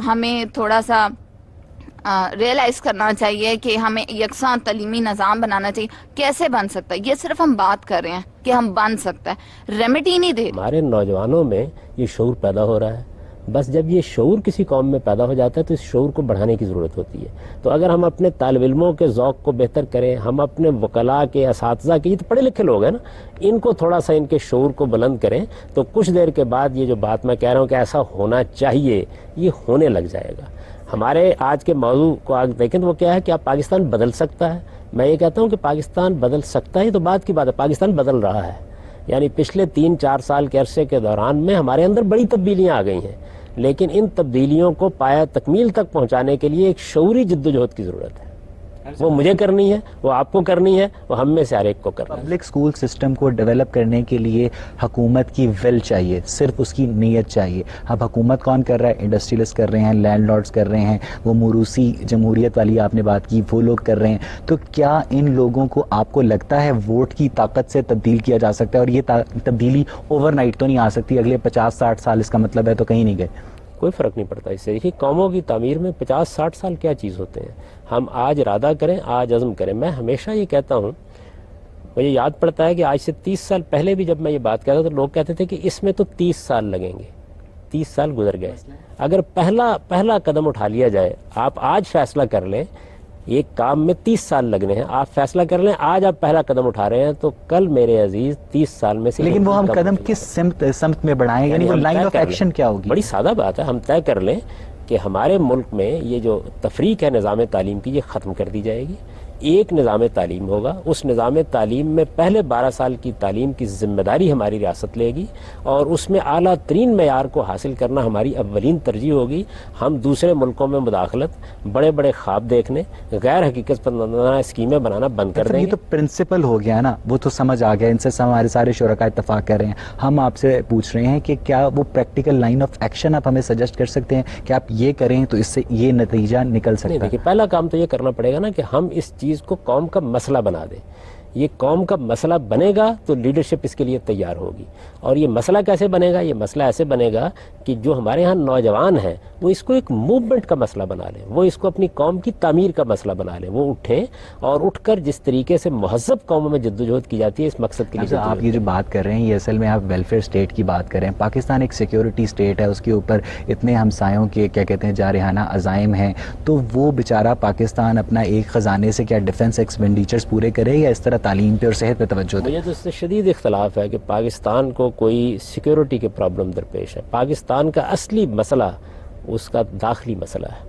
ہمیں تھوڑا سا ریئلائز کرنا چاہیے کہ ہمیں یکساں تعلیمی نظام بنانا چاہیے. کیسے بن سکتا ہے؟ یہ صرف ہم بات کر رہے ہیں کہ ہم بن سکتا ہے, ریمیڈی نہیں دے. ہمارے نوجوانوں میں یہ شعور پیدا ہو رہا ہے. بس جب یہ شعور کسی قوم میں پیدا ہو جاتا ہے تو اس شعور کو بڑھانے کی ضرورت ہوتی ہے. تو اگر ہم اپنے طالب علموں کے ذوق کو بہتر کریں, ہم اپنے وکلاء کے, اساتذہ کے, یہ تو پڑھے لکھے لوگ ہیں نا, ان کو تھوڑا سا ان کے شعور کو بلند کریں تو کچھ دیر کے بعد یہ جو بات میں کہہ رہا ہوں کہ ایسا ہونا چاہیے, یہ ہونے لگ جائے گا. ہمارے آج کے موضوع کو آگے دیکھیں تو وہ کیا ہے کہ آپ پاکستان بدل سکتا ہے. میں یہ کہتا ہوں کہ پاکستان بدل سکتا ہے تو بات کی بات ہے, پاکستان بدل رہا ہے. یعنی پچھلے 3-4 سال کے عرصے کے دوران میں ہمارے اندر بڑی تبدیلیاں آ گئی ہیں, لیکن ان تبدیلیوں کو پایہ تکمیل تک پہنچانے کے لیے ایک شعوری جدوجہد کی ضرورت ہے. وہ مجھے کرنی ہے, وہ آپ کو کرنی ہے, وہ ہم میں سے ہر ایک کو کرنا ہے. پبلک اسکول سسٹم کو ڈیولپ کرنے کے لیے حکومت کی ول چاہیے, صرف اس کی نیت چاہیے. اب حکومت کون کر رہا ہے؟ انڈسٹریلسٹ کر رہے ہیں, لینڈ لارڈز کر رہے ہیں, وہ موروثی جمہوریت والی آپ نے بات کی, وہ لوگ کر رہے ہیں. تو کیا ان لوگوں کو آپ کو لگتا ہے ووٹ کی طاقت سے تبدیل کیا جا سکتا ہے؟ اور یہ تبدیلی اوور نائٹ تو نہیں آ سکتی, اگلے 50-60 سال اس کا مطلب ہے تو کہیں نہیں گئے. کوئی فرق نہیں پڑتا اس سے. دیکھیے قوموں کی تعمیر میں 50-60 سال کیا چیز ہوتے ہیں. ہم آج ارادہ کریں, آج عزم کریں. میں ہمیشہ یہ کہتا ہوں, مجھے یاد پڑتا ہے کہ آج سے 30 سال پہلے بھی جب میں یہ بات کہتا تھا تو لوگ کہتے تھے کہ اس میں تو 30 سال لگیں گے. 30 سال گزر گئے. اگر پہلا قدم اٹھا لیا جائے, آپ آج فیصلہ کر لیں, ایک کام میں 30 سال لگنے ہیں, آپ فیصلہ کر لیں آج آپ پہلا قدم اٹھا رہے ہیں, تو کل میرے عزیز 30 سال میں سے. لیکن وہ ہم قدم کس سمت میں بڑھائیں, یعنی وہ لائن آف ایکشن کیا ہوگی؟ بڑی سادہ بات ہے, ہم طے کر لیں کہ ہمارے ملک میں یہ جو تفریق ہے نظام تعلیم کی, یہ ختم کر دی جائے گی. ایک نظام تعلیم ہوگا, اس نظام تعلیم میں پہلے 12 سال کی تعلیم کی ذمہ داری ہماری ریاست لے گی, اور اس میں اعلیٰ ترین معیار کو حاصل کرنا ہماری اولین ترجیح ہوگی. ہم دوسرے ملکوں میں مداخلت, بڑے بڑے خواب دیکھنے, غیر حقیقت پسندانہ اسکیمیں بنانا بند کر دیں گے. یہ تو پرنسپل ہو گیا نا, وہ تو سمجھ آ گیا, ان سے ہمارے سارے شرکاء اتفاق کر رہے ہیں. ہم آپ سے پوچھ رہے ہیں کہ کیا وہ پریکٹیکل لائن آف ایکشن آپ ہمیں سجیسٹ کر سکتے ہیں کہ آپ یہ کریں تو اس سے یہ نتیجہ نکل سکتا ہے؟ دیکھیے, پہلا کام تو یہ کرنا پڑے گا نا کہ ہم اس چیز کو قوم کا مسئلہ بنا دیں. یہ قوم کا مسئلہ بنے گا تو لیڈرشپ اس کے لیے تیار ہوگی. اور یہ مسئلہ کیسے بنے گا؟ یہ مسئلہ ایسے بنے گا کہ جو ہمارے ہاں نوجوان ہیں وہ اس کو ایک موومنٹ کا مسئلہ بنا لیں, وہ اس کو اپنی قوم کی تعمیر کا مسئلہ بنا لیں. وہ اٹھیں اور اٹھ کر جس طریقے سے مہذب قوموں میں جدوجہد کی جاتی ہے اس مقصد کے لیے. آپ یہ جو بات کر رہے ہیں یہ اصل میں آپ ویلفیئر اسٹیٹ کی بات کر رہے ہیں. پاکستان ایک سیکیورٹی اسٹیٹ ہے, اس کے اوپر اتنے ہمسایوں کے کیا کہتے ہیں جارحانہ عزائم ہیں, تو وہ بیچارہ پاکستان اپنا ایک خزانے سے کیا ڈیفنس ایکسپینڈیچرز پورے کرے یا اس طرح تعلیم پہ اور صحت پہ توجہ دے؟ مجھے تو اس سے شدید اختلاف ہے کہ پاکستان کو کوئی سیکیورٹی کے پرابلم درپیش ہے. پاکستان کا اصلی مسئلہ اس کا داخلی مسئلہ ہے.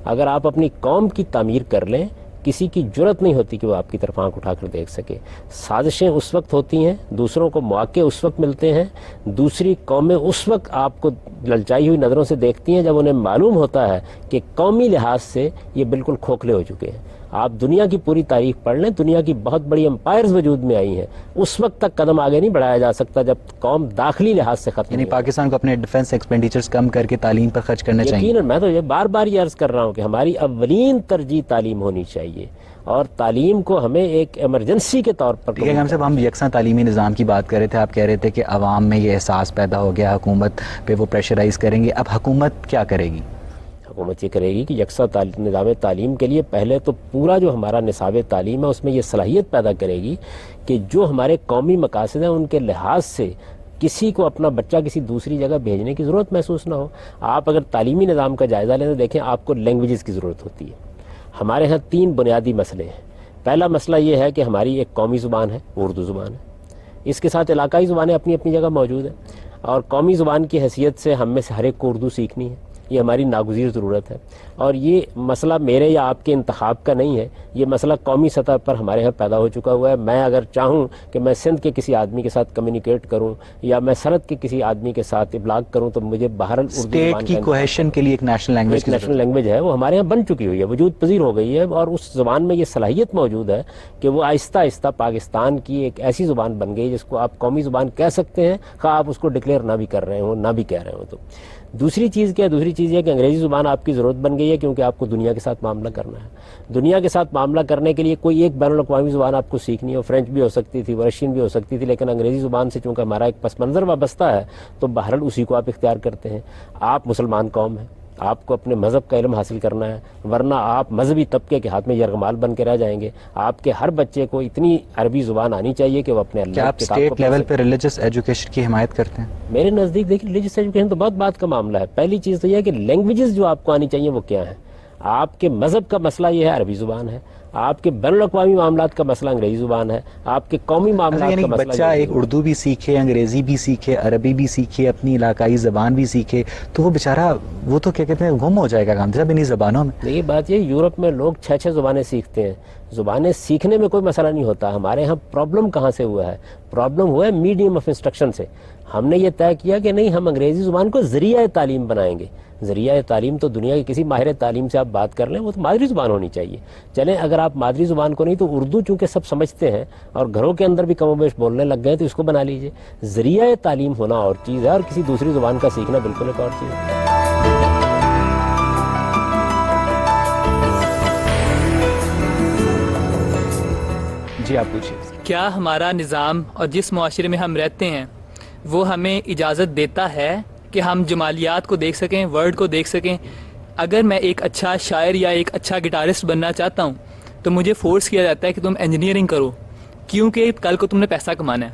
اگر آپ اپنی قوم کی تعمیر کر لیں, کسی کی جرت نہیں ہوتی کہ وہ آپ کی طرف آنکھ اٹھا کر دیکھ سکے. سازشیں اس وقت ہوتی ہیں, دوسروں کو مواقع اس وقت ملتے ہیں, دوسری قومیں اس وقت آپ کو للچائی ہوئی نظروں سے دیکھتی ہیں جب انہیں معلوم ہوتا ہے کہ قومی لحاظ سے یہ بالکل کھوکھلے ہو چکے ہیں. آپ دنیا کی پوری تاریخ پڑھ لیں, دنیا کی بہت بڑی امپائرز وجود میں آئی ہیں, اس وقت تک قدم آگے نہیں بڑھایا جا سکتا جب قوم داخلی لحاظ سے ختم. یعنی پاکستان کو اپنے ڈیفنس ایکسپینڈیچرز کم کر کے تعلیم پر خرچ کرنا چاہیے. یقیناً, میں تو یہ بار بار یہ عرض کر رہا ہوں کہ ہماری اولین ترجیح تعلیم ہونی چاہیے, اور تعلیم کو ہمیں ایک ایمرجنسی کے طور پر. ٹھیک ہے ہم صاحب, ہم یکساں تعلیمی نظام کی بات کر رہے تھے. آپ کہہ رہے تھے کہ عوام میں یہ احساس پیدا ہو گیا, حکومت پہ وہ پریشرائز کریں گے. اب حکومت کیا کرے گی؟ حکومت یہ کرے گی کہ یکساں نظام تعلیم کے لیے پہلے تو پورا جو ہمارا نصاب تعلیم ہے اس میں یہ صلاحیت پیدا کرے گی کہ جو ہمارے قومی مقاصد ہیں ان کے لحاظ سے کسی کو اپنا بچہ کسی دوسری جگہ بھیجنے کی ضرورت محسوس نہ ہو. آپ اگر تعلیمی نظام کا جائزہ لیں تو دیکھیں آپ کو لینگویجز کی ضرورت ہوتی ہے. ہمارے ہاں 3 بنیادی مسئلے ہیں. پہلا مسئلہ یہ ہے کہ ہماری ایک قومی زبان ہے, اردو زبان ہے. اس کے ساتھ علاقائی زبانیں اپنی اپنی جگہ موجود ہیں, اور قومی زبان کی حیثیت سے ہم میں سے ہر ایک کو اردو سیکھنی ہے. یہ ہماری ناگزیر ضرورت ہے, اور یہ مسئلہ میرے یا آپ کے انتخاب کا نہیں ہے, یہ مسئلہ قومی سطح پر ہمارے ہاں پیدا ہو چکا ہوا ہے. میں اگر چاہوں کہ میں سندھ کے کسی آدمی کے ساتھ کمیونیکیٹ کروں یا میں سرحد کے کسی آدمی کے ساتھ ابلاغ کروں تو مجھے بہرحال اردو اسٹیٹ کی کوہیشن کے لیے ایک نیشنل لینگویج کی نیشنل لینگویج ہے, وہ ہمارے یہاں بن چکی ہوئی ہے, وجود پذیر ہو گئی ہے, اور اس زبان میں یہ صلاحیت موجود ہے کہ وہ آہستہ آہستہ پاکستان کی ایک ایسی زبان بن گئی جس کو آپ قومی زبان کہہ سکتے ہیں, خواہ آپ اس کو ڈکلیئر نہ بھی کر رہے ہوں نہ بھی کہہ رہے ہوں. تو دوسری چیز کیا ہے؟ دوسری چیز یہ کہ انگریزی زبان آپ کی ضرورت بن گئی ہے کیونکہ آپ کو دنیا کے ساتھ معاملہ کرنا ہے. دنیا کے ساتھ معاملہ کرنے کے لیے کوئی ایک بین الاقوامی زبان آپ کو سیکھنی ہے. فرینچ بھی ہو سکتی تھی, رشین بھی ہو سکتی تھی, لیکن انگریزی زبان سے چونکہ ہمارا ایک پس منظر وابستہ ہے تو بہرحال اسی کو آپ اختیار کرتے ہیں. آپ مسلمان قوم ہیں, آپ کو اپنے مذہب کا علم حاصل کرنا ہے, ورنہ آپ مذہبی طبقے کے ہاتھ میں یرغمال بن کے رہ جائیں گے. آپ کے ہر بچے کو اتنی عربی زبان آنی چاہیے کہ وہ اپنے اللہ کیا آپ اسٹیٹ لیول پہ ریلیجس ایجوکیشن کی حمایت کرتے ہیں؟ میرے نزدیک دیکھیے ریلیجس ایجوکیشن تو بہت بات کا معاملہ ہے. پہلی چیز تو یہ ہے کہ لینگویجز جو آپ کو آنی چاہیے وہ کیا ہیں. آپ کے مذہب کا مسئلہ یہ ہے عربی زبان ہے, آپ کے بین الاقوامی معاملات کا مسئلہ انگریزی زبان ہے, آپ کے قومی معاملات کا مسئلہ بچہ ایک اردو بھی سیکھے, انگریزی بھی سیکھے, عربی بھی سیکھے, اپنی علاقائی زبان بھی سیکھے تو وہ بیچارہ وہ تو کیا کہتے ہیں گم ہو جائے گا کام صاحب انہی زبانوں میں. یہ بات یہ یورپ میں لوگ 6 زبانیں سیکھتے ہیں, زبانیں سیکھنے میں کوئی مسئلہ نہیں ہوتا. ہمارے ہاں پرابلم کہاں سے ہوا ہے؟ پرابلم ہوا ہے میڈیم آف انسٹرکشن سے. ہم نے یہ طے کیا کہ نہیں، ہم انگریزی زبان کو ذریعہ تعلیم بنائیں گے. ذریعہ تعلیم تو دنیا کی کسی ماہر تعلیم سے آپ بات کر لیں، وہ تو مادری زبان ہونی چاہیے. چلیں اگر آپ مادری زبان کو نہیں تو اردو چونکہ سب سمجھتے ہیں اور گھروں کے اندر بھی کم و بیش بولنے لگ گئے تو اس کو بنا لیجئے. ذریعہ تعلیم ہونا اور چیز ہے اور کسی دوسری زبان کا سیکھنا بالکل ایک اور چیز ہے. جی آپ پوچھیے. کیا ہمارا نظام اور جس معاشرے میں ہم رہتے ہیں وہ ہمیں اجازت دیتا ہے کہ ہم جمالیات کو دیکھ سکیں، ورڈ کو دیکھ سکیں؟ اگر میں ایک اچھا شاعر یا ایک اچھا گٹارسٹ بننا چاہتا ہوں تو مجھے فورس کیا جاتا ہے کہ تم انجینئرنگ کرو کیونکہ کل کو تم نے پیسہ کمانا ہے.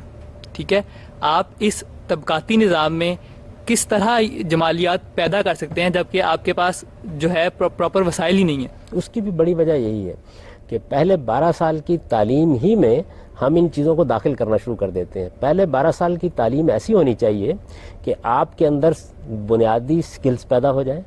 ٹھیک ہے، آپ اس طبقاتی نظام میں کس طرح جمالیات پیدا کر سکتے ہیں جبکہ آپ کے پاس جو ہے پراپر وسائل ہی نہیں ہے؟ اس کی بھی بڑی وجہ یہی ہے کہ پہلے 12 سال کی تعلیم ہی میں ہم ان چیزوں کو داخل کرنا شروع کر دیتے ہیں. پہلے 12 سال کی تعلیم ایسی ہونی چاہیے کہ آپ کے اندر بنیادی سکلز پیدا ہو جائیں،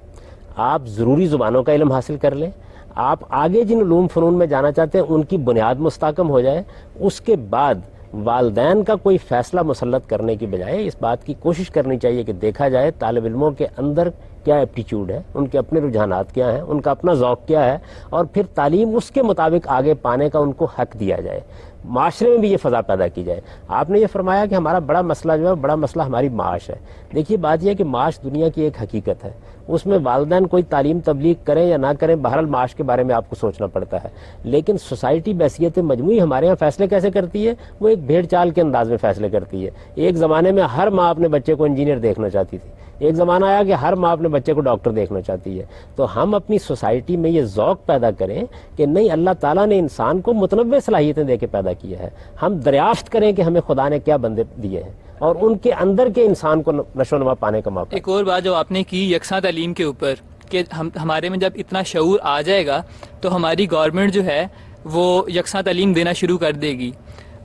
آپ ضروری زبانوں کا علم حاصل کر لیں، آپ آگے جن علوم فنون میں جانا چاہتے ہیں ان کی بنیاد مستحکم ہو جائے. اس کے بعد والدین کا کوئی فیصلہ مسلط کرنے کی بجائے اس بات کی کوشش کرنی چاہیے کہ دیکھا جائے طالب علموں کے اندر کیا ایپٹیچیوڈ ہے، ان کے اپنے رجحانات کیا ہیں، ان کا اپنا ذوق کیا ہے، اور پھر تعلیم اس کے مطابق آگے پانے کا ان کو حق دیا جائے. معاشرے میں بھی یہ فضا پیدا کی جائے. آپ نے یہ فرمایا کہ ہمارا بڑا مسئلہ جو ہے، بڑا مسئلہ ہماری معاش ہے. دیکھیے بات یہ ہے کہ معاش دنیا کی ایک حقیقت ہے، اس میں والدین کوئی تعلیم تبلیغ کریں یا نہ کریں، بہرحال معاش کے بارے میں آپ کو سوچنا پڑتا ہے. لیکن سوسائٹی بحیثیت مجموعی ہمارے یہاں فیصلے کیسے کرتی ہے؟ وہ ایک بھیڑ چال کے انداز میں فیصلے کرتی ہے. ایک زمانے میں ہر ماں اپنے بچے کو انجینئر دیکھنا چاہتی تھی، ایک زمانہ آیا کہ ہر ماں اپنے بچے کو ڈاکٹر دیکھنا چاہتی ہے. تو ہم اپنی سوسائٹی میں یہ ذوق پیدا کریں کہ نہیں، اللہ تعالیٰ نے انسان کو متنوع صلاحیتیں دے کے پیدا کیا ہے. ہم دریافت کریں کہ ہمیں خدا نے کیا بندے دیے ہیں اور ان کے اندر کے انسان کو نشو و نما پانے کا موقع. ایک اور بات جو آپ نے کی یکساں تعلیم کے اوپر کہ ہمارے میں جب اتنا شعور آ جائے گا تو ہماری گورنمنٹ جو ہے وہ یکساں تعلیم دینا شروع کر دے گی.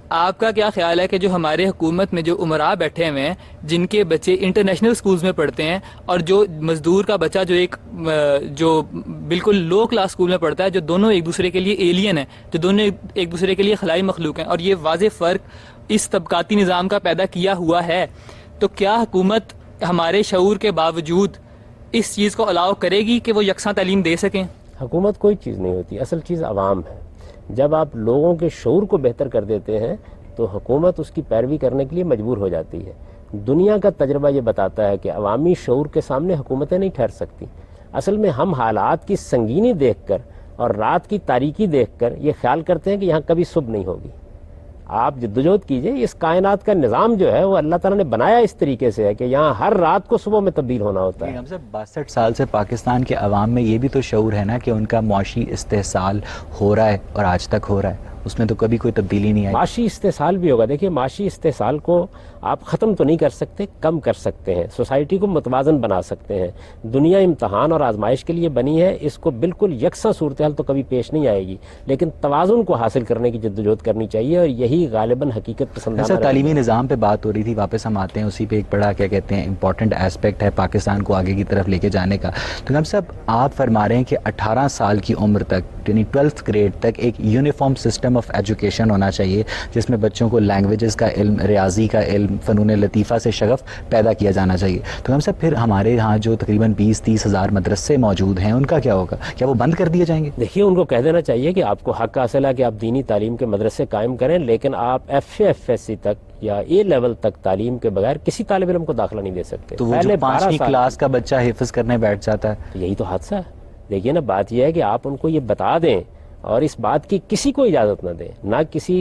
آپ کا کیا خیال ہے کہ جو ہمارے حکومت میں جو امراء بیٹھے ہوئے ہیں جن کے بچے انٹرنیشنل سکولز میں پڑھتے ہیں اور جو مزدور کا بچہ جو بالکل لو کلاس سکول میں پڑھتا ہے، جو دونوں ایک دوسرے کے لیے ایلین ہیں، جو دونوں ایک دوسرے کے لیے خلائی مخلوق ہیں، اور یہ واضح فرق اس طبقاتی نظام کا پیدا کیا ہوا ہے، تو کیا حکومت ہمارے شعور کے باوجود اس چیز کو الاؤ کرے گی کہ وہ یکساں تعلیم دے سکیں؟ حکومت کوئی چیز نہیں ہوتی، اصل چیز عوام ہے. جب آپ لوگوں کے شعور کو بہتر کر دیتے ہیں تو حکومت اس کی پیروی کرنے کے لیے مجبور ہو جاتی ہے. دنیا کا تجربہ یہ بتاتا ہے کہ عوامی شعور کے سامنے حکومتیں نہیں ٹھہر سکتی. اصل میں ہم حالات کی سنگینی دیکھ کر اور رات کی تاریکی دیکھ کر یہ خیال کرتے ہیں کہ یہاں کبھی صبح نہیں ہوگی. آپ جدوجہد کیجئے، اس کائنات کا نظام جو ہے وہ اللہ تعالیٰ نے بنایا اس طریقے سے ہے کہ یہاں ہر رات کو صبح میں تبدیل ہونا ہوتا ہے. ہم سے 62 سال سے پاکستان کے عوام میں یہ بھی تو شعور ہے نا کہ ان کا معاشی استحصال ہو رہا ہے اور آج تک ہو رہا ہے، اس میں تو کبھی کوئی تبدیلی نہیں آئی. معاشی استحصال بھی ہوگا. دیکھیے معاشی استحصال کو آپ ختم تو نہیں کر سکتے، کم کر سکتے ہیں، سوسائٹی کو متوازن بنا سکتے ہیں. دنیا امتحان اور آزمائش کے لیے بنی ہے، اس کو بالکل یکساں صورتحال تو کبھی پیش نہیں آئے گی، لیکن توازن کو حاصل کرنے کی جدوجہد کرنی چاہیے اور یہی غالباً حقیقت پسندانہ سر تعلیمی نظام پہ بات ہو رہی تھی، واپس ہم آتے ہیں اسی پہ. ایک بڑا کیا کہتے ہیں امپورٹنٹ ایسپیکٹ ہے پاکستان کو آگے کی طرف لے کے جانے کا. تو ہم صاحب آپ فرما رہے ہیں کہ 18 سال کی عمر تک یعنی 12th گریڈ تک ایک یونیفارم سسٹم آف ایجوکیشن ہونا چاہیے جس میں بچوں کو لینگویجز کا علم، ریاضی کا علم، فنون لطیفہ سے شغف پیدا کیا جانا چاہیے. تو ہم صاحب پھر ہمارے یہاں جو تقریباً 20-30 ہزار مدرسے موجود ہیں ان کا کیا ہوگا؟ کیا وہ بند کر دیے جائیں گے؟ دیکھیے ان کو کہہ دینا چاہیے کہ آپ کو حق حاصل ہے کہ آپ دینی تعلیم کے مدرسے قائم کریں، لیکن آپ FA/FSC تک یا A لیول تک تعلیم کے بغیر کسی طالب علم کو داخلہ نہیں دے سکتے. تو وہ جو 5ویں کلاس کا بچہ حفظ کرنے بیٹھ جاتا ہے، یہی تو حادثہ ہے. دیکھیے نا بات یہ ہے کہ آپ ان کو یہ بتا دیں اور اس بات کی کسی کو اجازت نہ دیں، نہ کسی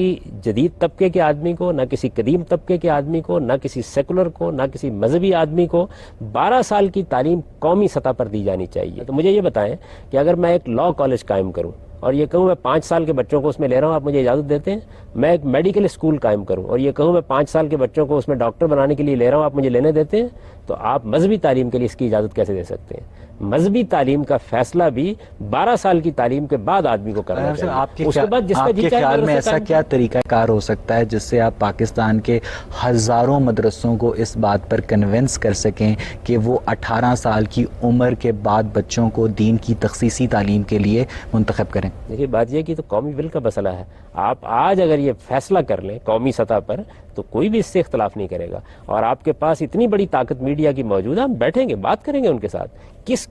جدید طبقے کے آدمی کو، نہ کسی قدیم طبقے کے آدمی کو، نہ کسی سیکولر کو، نہ کسی مذہبی آدمی کو. 12 سال کی تعلیم قومی سطح پر دی جانی چاہیے. تو مجھے یہ بتائیں کہ اگر میں ایک لاء کالج قائم کروں اور یہ کہوں میں 5 سال کے بچوں کو اس میں لے رہا ہوں، آپ مجھے اجازت دیتے ہیں؟ میں ایک میڈیکل اسکول قائم کروں اور یہ کہوں میں 5 سال کے بچوں کو اس میں ڈاکٹر بنانے کے لیے لے رہا ہوں، آپ مجھے لینے دیتے ہیں؟ تو آپ مذہبی تعلیم کے لیے اس کی اجازت کیسے دے سکتے ہیں؟ مذہبی تعلیم کا فیصلہ بھی 12 سال کی تعلیم کے بعد آدمی کو کرنا چاہیے. اس کے بعد جس کا جی چاہے خیال میں مدرسہ ایسا کیا طریقہ کار ہو سکتا ہے جس سے آپ پاکستان کے ہزاروں مدرسوں کو اس بات پر کنونس کر سکیں کہ وہ 18 سال کی عمر کے بعد بچوں کو دین کی تخصیصی تعلیم کے لیے منتخب کریں؟ دیکھیے بات یہ کہ تو قومی ول کا مسئلہ ہے. آپ آج اگر یہ فیصلہ کر لیں قومی سطح پر تو کوئی بھی اس سے اختلاف نہیں کرے گا, اور آپ کے پاس اتنی بڑی طاقت میڈیا کی موجود ہے, ہم بیٹھیں گے بات کریں گے ان کے ساتھ.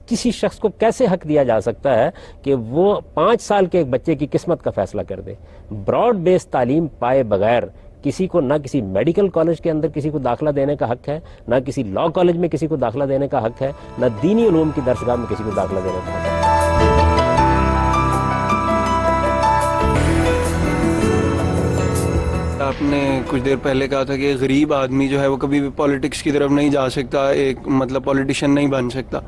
کسی شخص کو کیسے حق دیا جا سکتا ہے کہ وہ 5 سال کے ایک بچے کی قسمت کا فیصلہ کر دے؟ براڈ بیس تعلیم پائے بغیر کسی کو نہ کسی میڈیکل کالج کے اندر کسی کو داخلہ دینے کا حق ہے, نہ کسی لاء کالج میں کسی کو داخلہ دینے کا حق ہے, نہ دینی علوم کی درسگاہ میں کسی کو داخلہ دینے کا حق ہے. آپ نے کچھ دیر پہلے کہا تھا کہ غریب آدمی جو ہے وہ کبھی بھی پالیٹکس کی طرف نہیں جا سکتا, ایک مطلب پولیٹیشین نہیں بن سکتا.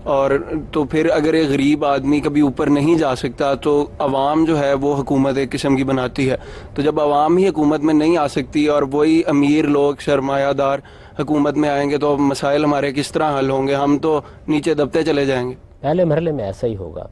اور تو پھر اگر ایک غریب آدمی کبھی اوپر نہیں جا سکتا تو عوام جو ہے وہ حکومت ایک قسم کی بناتی ہے. تو جب عوام ہی حکومت میں نہیں آ سکتی اور وہی امیر لوگ سرمایہ دار حکومت میں آئیں گے تو مسائل ہمارے کس طرح حل ہوں گے؟ ہم تو نیچے دبتے چلے جائیں گے. پہلے مرحلے میں ایسا ہی ہوگا.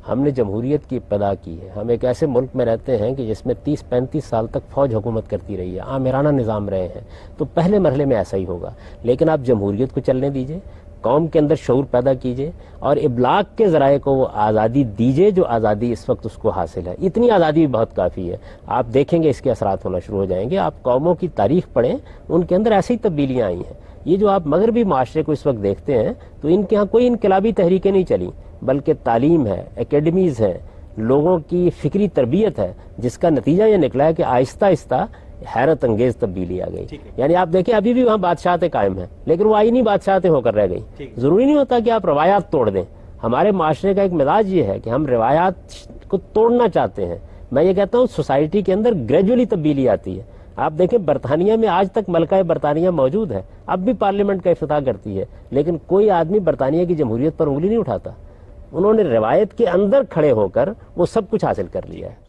ہم نے جمہوریت کی ابتدا کی ہے, ہم ایک ایسے ملک میں رہتے ہیں کہ جس میں 30-35 سال تک فوج حکومت کرتی رہی ہے, آمرانہ نظام رہے ہیں, تو پہلے مرحلے میں ایسا ہی ہوگا. لیکن آپ جمہوریت کو چلنے دیجئے, قوم کے اندر شعور پیدا کیجئے اور ابلاغ کے ذرائع کو وہ آزادی دیجئے جو آزادی اس وقت اس کو حاصل ہے. اتنی آزادی بھی بہت کافی ہے. آپ دیکھیں گے اس کے اثرات ہونا شروع ہو جائیں گے. آپ قوموں کی تاریخ پڑھیں, ان کے اندر ایسی تبدیلیاں آئی ہیں. یہ جو آپ مغربی معاشرے کو اس وقت دیکھتے ہیں تو ان کے ہاں کوئی انقلابی تحریکیں نہیں چلیں, بلکہ تعلیم ہے, اکیڈمیز ہیں, لوگوں کی فکری تربیت ہے, جس کا نتیجہ یہ نکلا ہے کہ آہستہ آہستہ حیرت انگیز تبدیلی آ گئی. یعنی آپ دیکھیں ابھی بھی وہاں بادشاہتیں قائم ہیں, لیکن وہ آئینی بادشاہتیں ہو کر رہ گئی. ضروری نہیں ہوتا کہ آپ روایات توڑ دیں. ہمارے معاشرے کا ایک مزاج یہ ہے کہ ہم روایات کو توڑنا چاہتے ہیں. میں یہ کہتا ہوں سوسائٹی کے اندر گریجولی تبدیلی آتی ہے. آپ دیکھیں برطانیہ میں آج تک ملکہ برطانیہ موجود ہے, اب بھی پارلیمنٹ کا افتتاح کرتی ہے, لیکن کوئی آدمی برطانیہ کی جمہوریت پر انگلی نہیں اٹھاتا. انہوں نے روایت کے اندر کھڑے ہو کر وہ سب کچھ حاصل کر لیا ہے.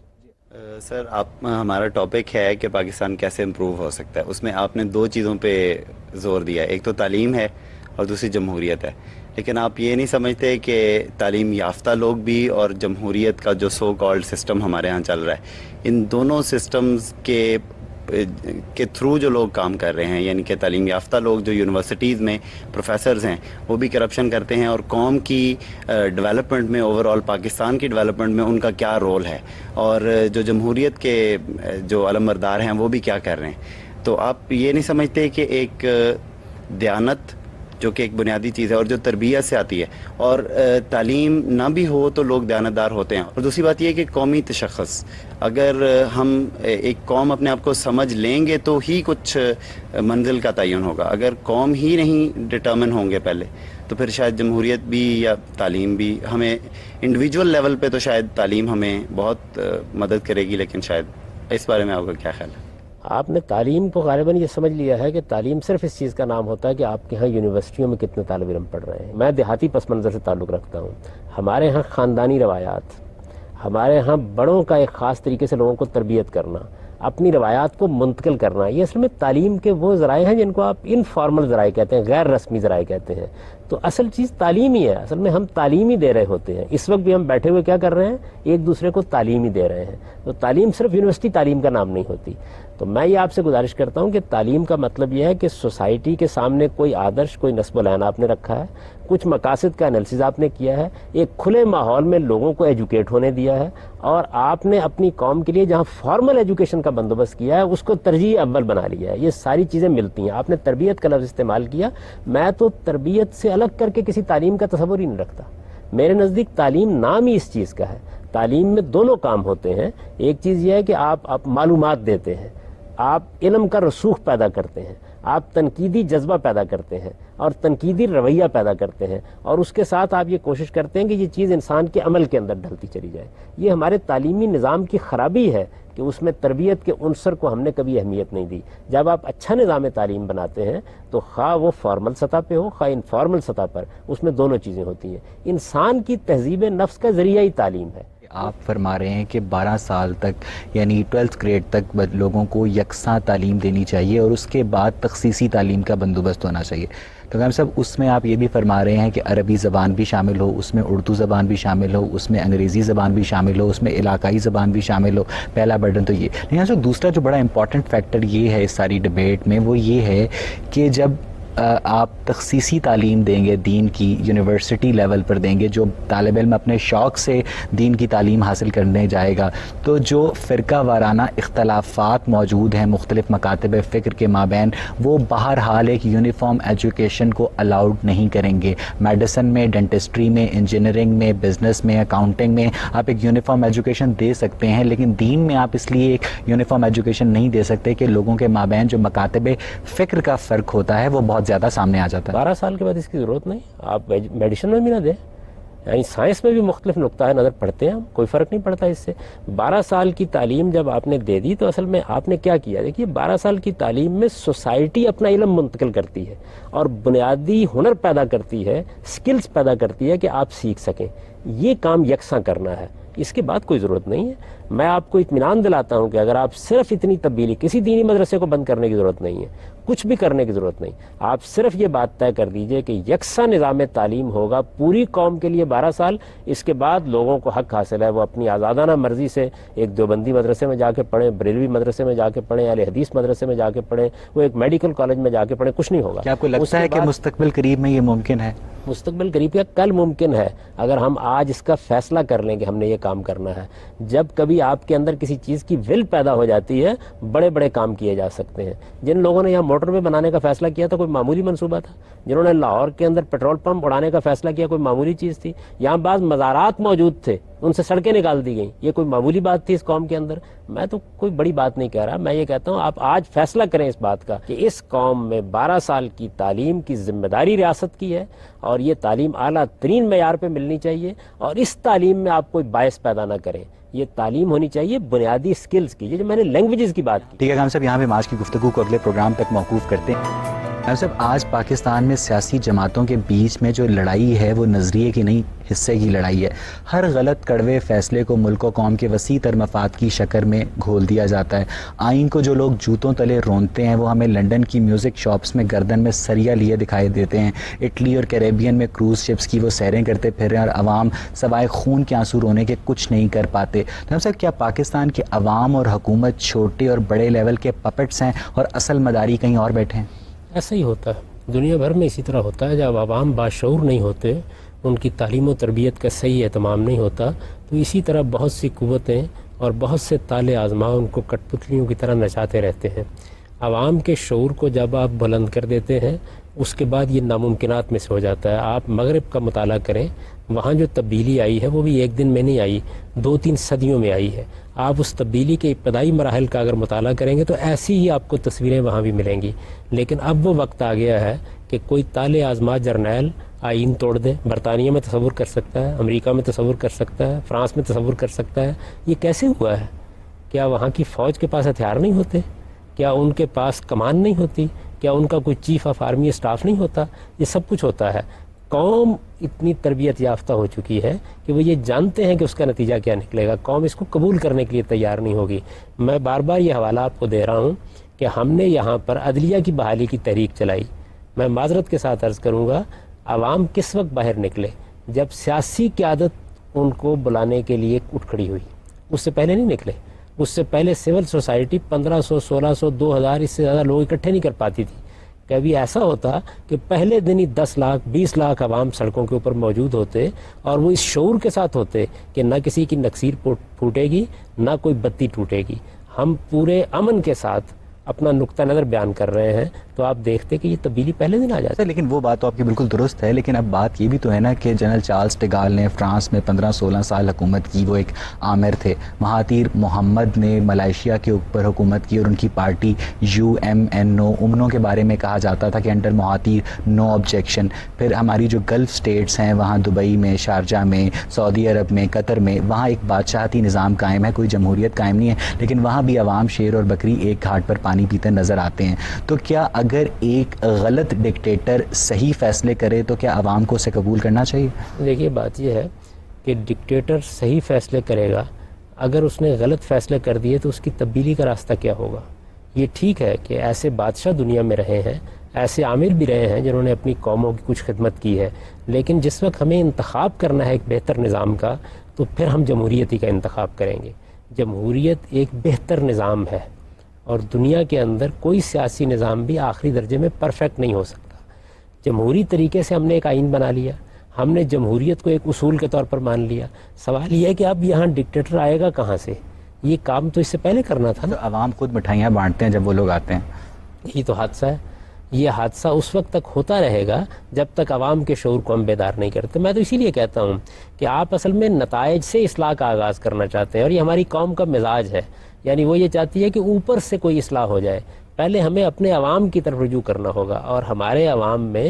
سر ہمارا ٹاپک ہے کہ پاکستان کیسے امپروو ہو سکتا ہے. اس میں آپ نے 2 چیزوں پہ زور دیا, ایک تو تعلیم ہے اور دوسری جمہوریت ہے. لیکن آپ یہ نہیں سمجھتے کہ تعلیم یافتہ لوگ بھی اور جمہوریت کا جو سو کالڈ سسٹم ہمارے ہاں چل رہا ہے, ان دونوں سسٹمز کے تھرو جو لوگ کام کر رہے ہیں, یعنی کہ تعلیم یافتہ لوگ جو یونیورسٹیز میں پروفیسرز ہیں وہ بھی کرپشن کرتے ہیں, اور قوم کی ڈیولپمنٹ میں اوور آل پاکستان کی ڈیولپمنٹ میں ان کا کیا رول ہے, اور جو جمہوریت کے جو علمبردار ہیں وہ بھی کیا کر رہے ہیں. تو آپ یہ نہیں سمجھتے کہ ایک دیانت جو کہ ایک بنیادی چیز ہے اور جو تربیت سے آتی ہے, اور تعلیم نہ بھی ہو تو لوگ دیانتدار ہوتے ہیں. اور دوسری بات یہ کہ قومی تشخص, اگر ہم ایک قوم اپنے آپ کو سمجھ لیں گے تو ہی کچھ منزل کا تعین ہوگا. اگر قوم ہی نہیں ڈٹرمن ہوں گے پہلے تو پھر شاید جمہوریت بھی یا تعلیم بھی, ہمیں انڈیویجول لیول پہ تو شاید تعلیم ہمیں بہت مدد کرے گی, لیکن شاید اس بارے میں آپ کا کیا خیال ہے؟ آپ نے تعلیم کو غالباً یہ سمجھ لیا ہے کہ تعلیم صرف اس چیز کا نام ہوتا ہے کہ آپ کے ہاں یونیورسٹیوں میں کتنے طالب علم پڑھ رہے ہیں. میں دیہاتی پس منظر سے تعلق رکھتا ہوں. ہمارے ہاں خاندانی روایات, ہمارے ہاں بڑوں کا ایک خاص طریقے سے لوگوں کو تربیت کرنا, اپنی روایات کو منتقل کرنا, یہ اصل میں تعلیم کے وہ ذرائع ہیں جن کو آپ انفارمل ذرائع کہتے ہیں, غیر رسمی ذرائع کہتے ہیں. تو اصل چیز تعلیم ہی ہے. اصل میں ہم تعلیم ہی دے رہے ہوتے ہیں. اس وقت بھی ہم بیٹھے ہوئے کیا کر رہے ہیں, ایک دوسرے کو تعلیم ہی دے رہے ہیں. تو تعلیم صرف یونیورسٹی تعلیم کا نام نہیں ہوتی. تو میں یہ آپ سے گزارش کرتا ہوں کہ تعلیم کا مطلب یہ ہے کہ سوسائٹی کے سامنے کوئی آدرش, کوئی نصب العین آپ نے رکھا ہے, کچھ مقاصد کا انالیسز آپ نے کیا ہے, ایک کھلے ماحول میں لوگوں کو ایجوکیٹ ہونے دیا ہے, اور آپ نے اپنی قوم کے لیے جہاں فارمل ایجوکیشن کا بندوبست کیا ہے اس کو ترجیح اول بنا لیا ہے. یہ ساری چیزیں ملتی ہیں. آپ نے تربیت کا لفظ استعمال کیا. میں تو تربیت سے الگ کر کے کسی تعلیم کا تصور ہی نہیں رکھتا. میرے نزدیک تعلیم نام ہی اس چیز کا ہے. تعلیم میں دونوں کام ہوتے ہیں. ایک چیز یہ ہے کہ آپ معلومات دیتے ہیں, آپ علم کا رسوخ پیدا کرتے ہیں, آپ تنقیدی جذبہ پیدا کرتے ہیں اور تنقیدی رویہ پیدا کرتے ہیں, اور اس کے ساتھ آپ یہ کوشش کرتے ہیں کہ یہ چیز انسان کے عمل کے اندر ڈھلتی چلی جائے. یہ ہمارے تعلیمی نظام کی خرابی ہے کہ اس میں تربیت کے عنصر کو ہم نے کبھی اہمیت نہیں دی. جب آپ اچھا نظام تعلیم بناتے ہیں تو خواہ وہ فارمل سطح پہ ہو خواہ انفارمل سطح پر, اس میں دونوں چیزیں ہوتی ہیں. انسان کی تہذیب نفس کا ذریعہ ہی تعلیم ہے. آپ فرما رہے ہیں کہ 12 سال تک یعنی 12th گریڈ تک لوگوں کو یکساں تعلیم دینی چاہیے اور اس کے بعد تخصیصی تعلیم کا بندوبست ہونا چاہیے. تو غام صاحب اس میں آپ یہ بھی فرما رہے ہیں کہ عربی زبان بھی شامل ہو, اس میں اردو زبان بھی شامل ہو, اس میں انگریزی زبان بھی شامل ہو, اس میں علاقائی زبان بھی شامل ہو. پہلا برڈن تو یہ. لیکن جو دوسرا جو بڑا امپورٹنٹ فیکٹر یہ ہے اس ساری ڈبیٹ میں وہ یہ ہے کہ جب آپ تخصیصی تعلیم دیں گے دین کی, یونیورسٹی لیول پر دیں گے, جو طالب علم اپنے شوق سے دین کی تعلیم حاصل کرنے جائے گا, تو جو فرقہ وارانہ اختلافات موجود ہیں مختلف مکاتب فکر کے مابین, وہ بہرحال ایک یونیفارم ایجوکیشن کو الاؤڈ نہیں کریں گے. میڈیسن میں, ڈینٹسٹری میں, انجینئرنگ میں, بزنس میں, اکاؤنٹنگ میں آپ ایک یونیفارم ایجوکیشن دے سکتے ہیں, لیکن دین میں آپ اس لیے ایک یونیفارم ایجوکیشن نہیں دے سکتے کہ لوگوں کے مابین جو مکاتب فکر کا فرق ہوتا ہے وہ بہت زیادہ سامنے آ جاتا ہے. 12 سال کے بعد اس کی ضرورت نہیں. آپ میڈیسن میں بھی نہ دیں, یعنی سائنس میں بھی مختلف نقطۂ نظر پڑھتے ہیں ہم, کوئی فرق نہیں پڑتا اس سے. 12 سال کی تعلیم جب آپ نے دے دی تو اصل میں آپ نے کیا کیا؟ دیکھیے 12 سال کی تعلیم میں سوسائٹی اپنا علم منتقل کرتی ہے اور بنیادی ہنر پیدا کرتی ہے, سکلز پیدا کرتی ہے کہ آپ سیکھ سکیں. یہ کام یکساں کرنا ہے, اس کے بعد کوئی ضرورت نہیں ہے. میں آپ کو اطمینان دلاتا ہوں کہ اگر آپ صرف اتنی تبدیلی, کسی دینی مدرسے کو بند کرنے کی ضرورت نہیں ہے, کچھ بھی کرنے کی ضرورت نہیں. آپ صرف یہ بات طے کر دیجئے کہ یکساں نظام تعلیم ہوگا پوری قوم کے لیے 12 سال. اس کے بعد لوگوں کو حق حاصل ہے وہ اپنی آزادانہ مرضی سے ایک دیوبندی مدرسے میں جا کے پڑھیں, بریلوی مدرسے میں جا کے پڑھیں, اہل حدیث مدرسے میں جا کے پڑھیں, وہ ایک میڈیکل کالج میں جا کے پڑھیں, کچھ نہیں ہوگا. کیا آپ کو لگتا ہے کہ مستقبل قریب میں یہ ممکن ہے؟ مستقبل قریب یا کل ممکن ہے, اگر ہم آج اس کا فیصلہ کر لیں کہ ہم نے یہ کام کرنا ہے. جب کبھی آپ کے اندر کسی چیز کی ول پیدا ہو جاتی ہے, بڑے بڑے کام کیے جا سکتے ہیں. جن لوگوں نے یہاں موٹر وے بنانے کا فیصلہ کیا تھا کوئی معمولی منصوبہ تھا. جنہوں نے لاہور کے اندر پیٹرول پمپ اڑانے کا فیصلہ کیا کوئی معمولی چیز تھی. یہاں بعض مزارات موجود تھے, ان سے سڑکیں نکال دی گئیں, یہ کوئی معمولی بات تھی اس قوم کے اندر؟ میں تو کوئی بڑی بات نہیں کہہ رہا, میں یہ کہتا ہوں آپ آج فیصلہ کریں اس بات کا کہ اس قوم میں 12 سال کی تعلیم کی ذمہ داری ریاست کی ہے, اور یہ تعلیم اعلیٰ ترین معیار پہ ملنی چاہیے, اور اس تعلیم میں آپ کوئی باعث پیدا نہ کریں. یہ تعلیم ہونی چاہیے بنیادی سکلز کی, جو میں نے لینگویجز کی بات کی. ٹھیک ہے غام صاحب, یہاں پہ آج کی گفتگو کو اگلے پروگرام تک موقوف کرتے ہیں. غام صاحب, آج پاکستان میں سیاسی جماعتوں کے بیچ میں جو لڑائی ہے وہ نظریے کی نہیں حصے کی لڑائی ہے. ہر غلط کڑوے فیصلے کو ملک و قوم کے وسیع تر مفاد کی شکل میں گھول دیا جاتا ہے. آئین کو جو لوگ جوتوں تلے رونتے ہیں وہ ہمیں لنڈن کی میوزک شاپس میں گردن میں سریا لیے دکھائی دیتے ہیں, اٹلی اور کیریبین میں کروز شپس کی وہ سیریں کرتے پھر رہے ہیں, اور عوام سوائے خون کے آنسو رونے کے کچھ نہیں کر پاتے. تو ہم سب کیا پاکستان کے عوام اور حکومت چھوٹے اور بڑے لیول کے پپٹس ہیں اور اصل مداری کہیں اور بیٹھے ہیں؟ ایسا ہی ہوتا ہے, دنیا بھر میں اسی طرح ہوتا ہے. جب عوام باشعور نہیں ہوتے, ان کی تعلیم و تربیت کا صحیح اہتمام نہیں ہوتا, تو اسی طرح بہت سی قوتیں اور بہت سے تالے آزما ان کو کٹ پتلیوں کی طرح نچاتے رہتے ہیں. عوام کے شعور کو جب آپ بلند کر دیتے ہیں, اس کے بعد یہ ناممکنات میں سے ہو جاتا ہے. آپ مغرب کا مطالعہ کریں, وہاں جو تبدیلی آئی ہے وہ بھی ایک دن میں نہیں آئی, 2-3 صدیوں میں آئی ہے. آپ اس تبدیلی کے ابتدائی مراحل کا اگر مطالعہ کریں گے تو ایسی ہی آپ کو تصویریں وہاں بھی ملیں گی. لیکن اب وہ وقت آ گیا ہے کہ کوئی تالے آزما جرنیل آئین توڑ دے. برطانیہ میں تصور کر سکتا ہے, امریکہ میں تصور کر سکتا ہے, فرانس میں تصور کر سکتا ہے. یہ کیسے ہوا ہے؟ کیا وہاں کی فوج کے پاس ہتھیار نہیں ہوتے؟ کیا ان کے پاس کمان نہیں ہوتی؟ کیا ان کا کوئی چیف آف آرمی اسٹاف نہیں ہوتا؟ یہ سب کچھ ہوتا ہے. قوم اتنی تربیت یافتہ ہو چکی ہے کہ وہ یہ جانتے ہیں کہ اس کا نتیجہ کیا نکلے گا. قوم اس کو قبول کرنے کے لیے تیار نہیں ہوگی. میں بار بار یہ حوالہ آپ کو دے رہا ہوں کہ ہم نے یہاں پر عدلیہ کی بحالی کی تحریک چلائی. میں معذرت کے ساتھ عرض کروں گا, عوام کس وقت باہر نکلے؟ جب سیاسی قیادت ان کو بلانے کے لیے اٹھ کھڑی ہوئی. اس سے پہلے نہیں نکلے. اس سے پہلے سول سوسائٹی 1500, 1600, 2000 اس سے زیادہ لوگ اکٹھے نہیں کر پاتی تھی. کبھی ایسا ہوتا کہ پہلے دن ہی 10 لاکھ 20 لاکھ عوام سڑکوں کے اوپر موجود ہوتے, اور وہ اس شعور کے ساتھ ہوتے کہ نہ کسی کی نکسیر پھوٹے گی, نہ کوئی بتی ٹوٹے گی. ہم پورے امن کے ساتھ اپنا نقطہ نظر بیان کر رہے ہیں, تو آپ دیکھتے کہ یہ تبدیلی پہلے دن آ جاتی ہے. لیکن وہ بات تو آپ کی بالکل درست ہے, لیکن اب بات یہ بھی تو ہے نا کہ جنرل چارلس ڈگال نے فرانس میں 15-16 سال حکومت کی, وہ ایک آمر تھے. مہاتیر محمد نے ملائیشیا کے اوپر حکومت کی, اور ان کی پارٹی UMNO, امنو کے بارے میں کہا جاتا تھا کہ انڈر مہاتیر نو آبجیکشن. پھر ہماری جو گلف سٹیٹس ہیں, وہاں دبئی میں, شارجہ میں, سعودی عرب میں, قطر میں, وہاں ایک بادشاہتی نظام قائم ہے, کوئی جمہوریت قائم نہیں ہے, لیکن وہاں بھی عوام شیر اور بکری ایک گھاٹ پر پانی پیتے نظر آتے ہیں. تو کیا اگر ایک غلط ڈکٹیٹر صحیح فیصلے کرے تو کیا عوام کو اسے قبول کرنا چاہیے؟ دیکھیے بات یہ ہے کہ ڈکٹیٹر صحیح فیصلے کرے گا، اگر اس نے غلط فیصلے کر دیے تو اس کی تبدیلی کا راستہ کیا ہوگا؟ یہ ٹھیک ہے کہ ایسے بادشاہ دنیا میں رہے ہیں، ایسے عامر بھی رہے ہیں جنہوں نے اپنی قوموں کی کچھ خدمت کی ہے، لیکن جس وقت ہمیں انتخاب کرنا ہے ایک بہتر نظام کا تو پھر ہم جمہوریت ہی کا انتخاب کریں گے۔ جمہوریت ایک بہتر نظام ہے اور دنیا کے اندر کوئی سیاسی نظام بھی آخری درجے میں پرفیکٹ نہیں ہو سکتا۔ جمہوری طریقے سے ہم نے ایک آئین بنا لیا، ہم نے جمہوریت کو ایک اصول کے طور پر مان لیا، سوال یہ ہے کہ اب یہاں ڈکٹیٹر آئے گا کہاں سے؟ یہ کام تو اس سے پہلے کرنا تھا نا۔ تو عوام خود مٹھائیاں بانٹتے ہیں جب وہ لوگ آتے ہیں، یہی تو حادثہ ہے۔ یہ حادثہ اس وقت تک ہوتا رہے گا جب تک عوام کے شعور کو ہم بیدار نہیں کرتے۔ میں تو اسی لیے کہتا ہوں کہ آپ اصل میں نتائج سے اصلاح کا آغاز کرنا چاہتے ہیں، اور یہ ہماری قوم کا مزاج ہے، یعنی وہ یہ چاہتی ہے کہ اوپر سے کوئی اصلاح ہو جائے۔ پہلے ہمیں اپنے عوام کی طرف رجوع کرنا ہوگا، اور ہمارے عوام میں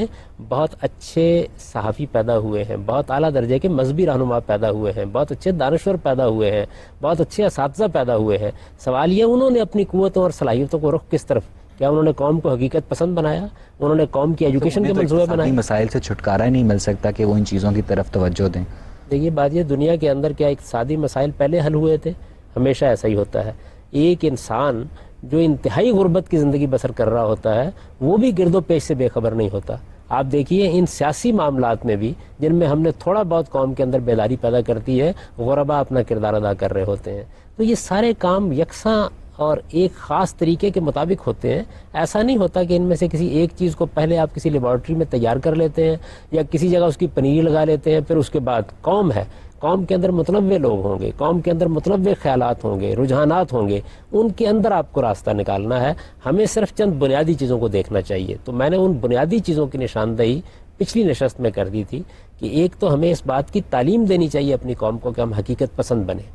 بہت اچھے صحافی پیدا ہوئے ہیں، بہت اعلیٰ درجے کے مذہبی رہنما پیدا ہوئے ہیں، بہت اچھے دانشور پیدا ہوئے ہیں، بہت اچھے اساتذہ پیدا ہوئے ہیں۔ سوال یہ انہوں نے اپنی قوتوں اور صلاحیتوں کو رخ کس طرف کیا؟ انہوں نے قوم کو حقیقت پسند بنایا، انہوں نے قوم کی ایجوکیشن کے منصوبے بنائے۔ مسائل سے چھٹکارا ہی نہیں مل سکتا کہ وہ ان چیزوں کی طرف توجہ دیں۔ دیکھیے بات یہ، دنیا کے اندر کیا اقتصادی مسائل پہلے حل ہوئے تھے؟ ہمیشہ ایسا ہی ہوتا ہے۔ ایک انسان جو انتہائی غربت کی زندگی بسر کر رہا ہوتا ہے وہ بھی گرد و پیش سے بے خبر نہیں ہوتا۔ آپ دیکھیے ان سیاسی معاملات میں بھی جن میں ہم نے تھوڑا بہت قوم کے اندر بیداری پیدا کرتی ہے، غربا اپنا کردار ادا کر رہے ہوتے ہیں۔ تو یہ سارے کام یکساں اور ایک خاص طریقے کے مطابق ہوتے ہیں۔ ایسا نہیں ہوتا کہ ان میں سے کسی ایک چیز کو پہلے آپ کسی لیبارٹری میں تیار کر لیتے ہیں یا کسی جگہ اس کی پنیر لگا لیتے ہیں، پھر اس کے بعد قوم ہے، قوم کے اندر متنوع لوگ ہوں گے، قوم کے اندر متنوع خیالات ہوں گے، رجحانات ہوں گے، ان کے اندر آپ کو راستہ نکالنا ہے۔ ہمیں صرف چند بنیادی چیزوں کو دیکھنا چاہیے۔ تو میں نے ان بنیادی چیزوں کی نشاندہی پچھلی نشست میں کر دی تھی کہ ایک تو ہمیں اس بات کی تعلیم دینی چاہیے اپنی قوم کو کہ ہم حقیقت پسند بنیں۔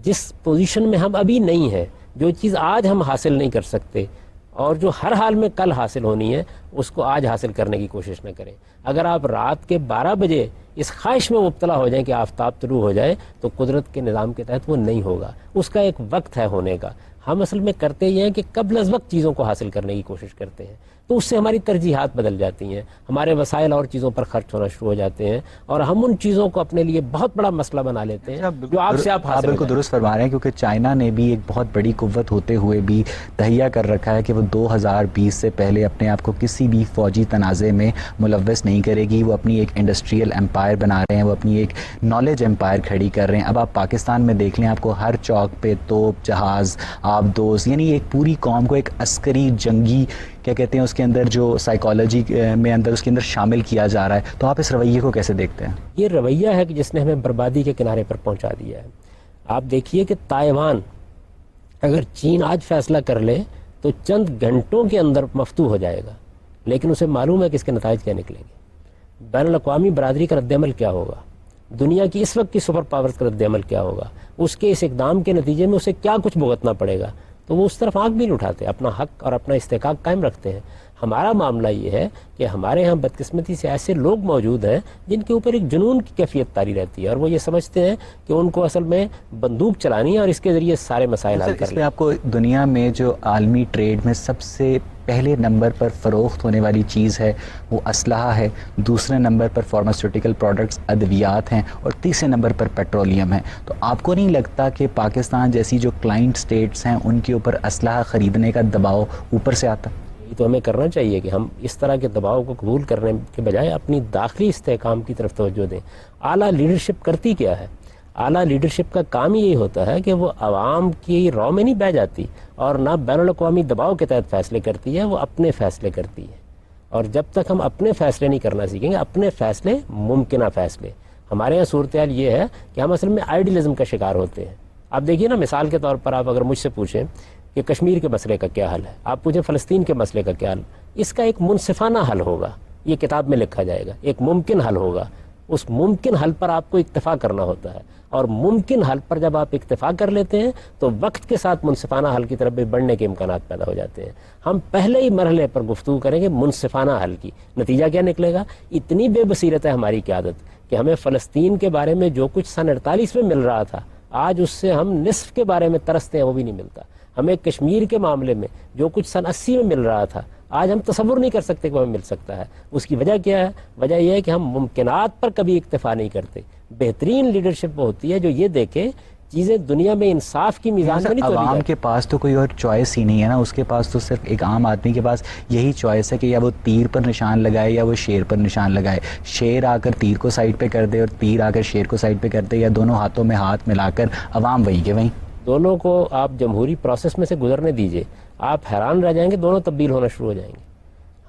جس پوزیشن میں ہم ابھی نہیں ہیں، جو چیز آج ہم حاصل نہیں کر سکتے اور جو ہر حال میں کل حاصل ہونی ہے، اس کو آج حاصل کرنے کی کوشش نہ کریں۔ اگر آپ رات کے 12 بجے اس خواہش میں مبتلا ہو جائیں کہ آفتاب طلوع ہو جائے تو قدرت کے نظام کے تحت وہ نہیں ہوگا، اس کا ایک وقت ہے ہونے کا۔ ہم اصل میں کرتے یہ ہیں کہ قبل از وقت چیزوں کو حاصل کرنے کی کوشش کرتے ہیں، تو اس سے ہماری ترجیحات بدل جاتی ہیں، ہمارے وسائل اور چیزوں پر خرچ ہونا شروع ہو جاتے ہیں، اور ہم ان چیزوں کو اپنے لیے بہت بڑا مسئلہ بنا لیتے ہیں جو آپ سے آپ حاصل بالکل درست فرما رہے ہیں، کیونکہ چائنا نے بھی ایک بہت بڑی قوت ہوتے ہوئے بھی تہیہ کر رکھا ہے کہ وہ 2020 سے پہلے اپنے آپ کو کسی بھی فوجی تنازع میں ملوث نہیں کرے گی۔ وہ اپنی ایک انڈسٹریل امپائر بنا رہے ہیں، وہ اپنی ایک نالج امپائر کھڑی کر رہے ہیں۔ اب آپ پاکستان میں دیکھ لیں، آپ کو ہر چوک پہ توپ، جہاز، آبدوز، یعنی ایک پوری قوم کو ایک عسکری جنگی کیا کہتے ہیں اس کے اندر جو سائیکالوجی میں اندر اس کے اندر شامل کیا جا رہا ہے۔ تو آپ اس رویے کو کیسے دیکھتے ہیں؟ یہ رویہ ہے کہ جس نے ہمیں بربادی کے کنارے پر پہنچا دیا ہے۔ آپ دیکھیے کہ تائیوان اگر چین آج فیصلہ کر لے تو چند گھنٹوں کے اندر مفتوح ہو جائے گا، لیکن اسے معلوم ہے کہ اس کے نتائج کیا نکلیں گے، بین الاقوامی برادری کا رد عمل کیا ہوگا، دنیا کی اس وقت کی سپر پاورز کا رد عمل کیا ہوگا، اس کے اس اقدام کے نتیجے میں اسے کیا کچھ بھگتنا پڑے گا۔ تو وہ اس طرف آنکھ بھی نہیں اٹھاتے، اپنا حق اور اپنا استحقاق قائم رکھتے ہیں۔ ہمارا معاملہ یہ ہے کہ ہمارے ہاں بدقسمتی سے ایسے لوگ موجود ہیں جن کے اوپر ایک جنون کی کیفیت طاری رہتی ہے، اور وہ یہ سمجھتے ہیں کہ ان کو اصل میں بندوق چلانی ہے اور اس کے ذریعے سارے مسائل حل کر اس میں آپ کو دنیا میں جو عالمی ٹریڈ میں سب سے پہلے نمبر پر فروخت ہونے والی چیز ہے وہ اسلحہ ہے، دوسرے نمبر پر فارماسیوٹیکل پروڈکٹس ادویات ہیں، اور تیسرے نمبر پر پیٹرولیم ہے۔ تو آپ کو نہیں لگتا کہ پاکستان جیسی جو کلائنٹ سٹیٹس ہیں ان کے اوپر اسلحہ خریدنے کا دباؤ اوپر سے آتا؟ یہ تو ہمیں کرنا چاہیے کہ ہم اس طرح کے دباؤ کو قبول کرنے کے بجائے اپنی داخلی استحکام کی طرف توجہ دیں۔ اعلیٰ لیڈرشپ کرتی کیا ہے؟ اعلیٰ لیڈرشپ کا کام یہی ہوتا ہے کہ وہ عوام کی رو میں نہیں بہ جاتی اور نہ بین الاقوامی دباؤ کے تحت فیصلے کرتی ہے، وہ اپنے فیصلے کرتی ہے۔ اور جب تک ہم اپنے فیصلے نہیں کرنا سیکھیں گے، اپنے فیصلے ممکنہ فیصلے، ہمارے یہاں صورتحال یہ ہے کہ ہم اصل میں آئیڈیلزم کا شکار ہوتے ہیں۔ آپ دیکھیے نا، مثال کے طور پر آپ اگر مجھ سے پوچھیں کہ کشمیر کے مسئلے کا کیا حل ہے، آپ پوچھیں فلسطین کے مسئلے کا کیا حل، اس کا ایک منصفانہ حل ہوگا، یہ کتاب میں لکھا جائے گا، ایک ممکن حل ہوگا۔ اس ممکن حل پر آپ کو اکتفا کرنا ہوتا ہے، اور ممکن حل پر جب آپ اکتفا کر لیتے ہیں تو وقت کے ساتھ منصفانہ حل کی طرف بھی بڑھنے کے امکانات پیدا ہو جاتے ہیں۔ ہم پہلے ہی مرحلے پر گفتگو کریں گے منصفانہ حل کی، نتیجہ کیا نکلے گا؟ اتنی بے بصیرت ہے ہماری قیادت کہ ہمیں فلسطین کے بارے میں جو کچھ سن 48 میں مل رہا تھا، آج اس سے ہم نصف کے بارے میں ترستے ہیں، وہ بھی نہیں ملتا۔ ہمیں کشمیر کے معاملے میں جو کچھ سن 80 میں مل رہا تھا، آج ہم تصور نہیں کر سکتے کہ وہ ہمیں مل سکتا ہے۔ اس کی وجہ کیا ہے؟ وجہ یہ ہے کہ ہم ممکنات پر کبھی اکتفا نہیں کرتے، بہترین لیڈرشپ وہ ہوتی ہے جو یہ دیکھے چیزیں دنیا میں انصاف کی میزان میں نہیں تولی عوام جاتی. کے پاس تو کوئی اور چوائس ہی نہیں ہے نا, اس کے پاس تو صرف ایک عام آدمی کے پاس یہی چوائس ہے کہ یا وہ تیر پر نشان لگائے یا وہ شیر پر نشان لگائے. شیر آ کر تیر کو سائڈ پہ کر دے اور تیر آ کر شیر کو سائڈ پہ کر دے, یا دونوں ہاتھوں میں ہاتھ ملا کر عوام وہیں کے وہیں. دونوں کو آپ جمہوری پروسیس میں سے گزرنے دیجئے, آپ حیران رہ جائیں گے, دونوں تبدیل ہونا شروع ہو جائیں گے.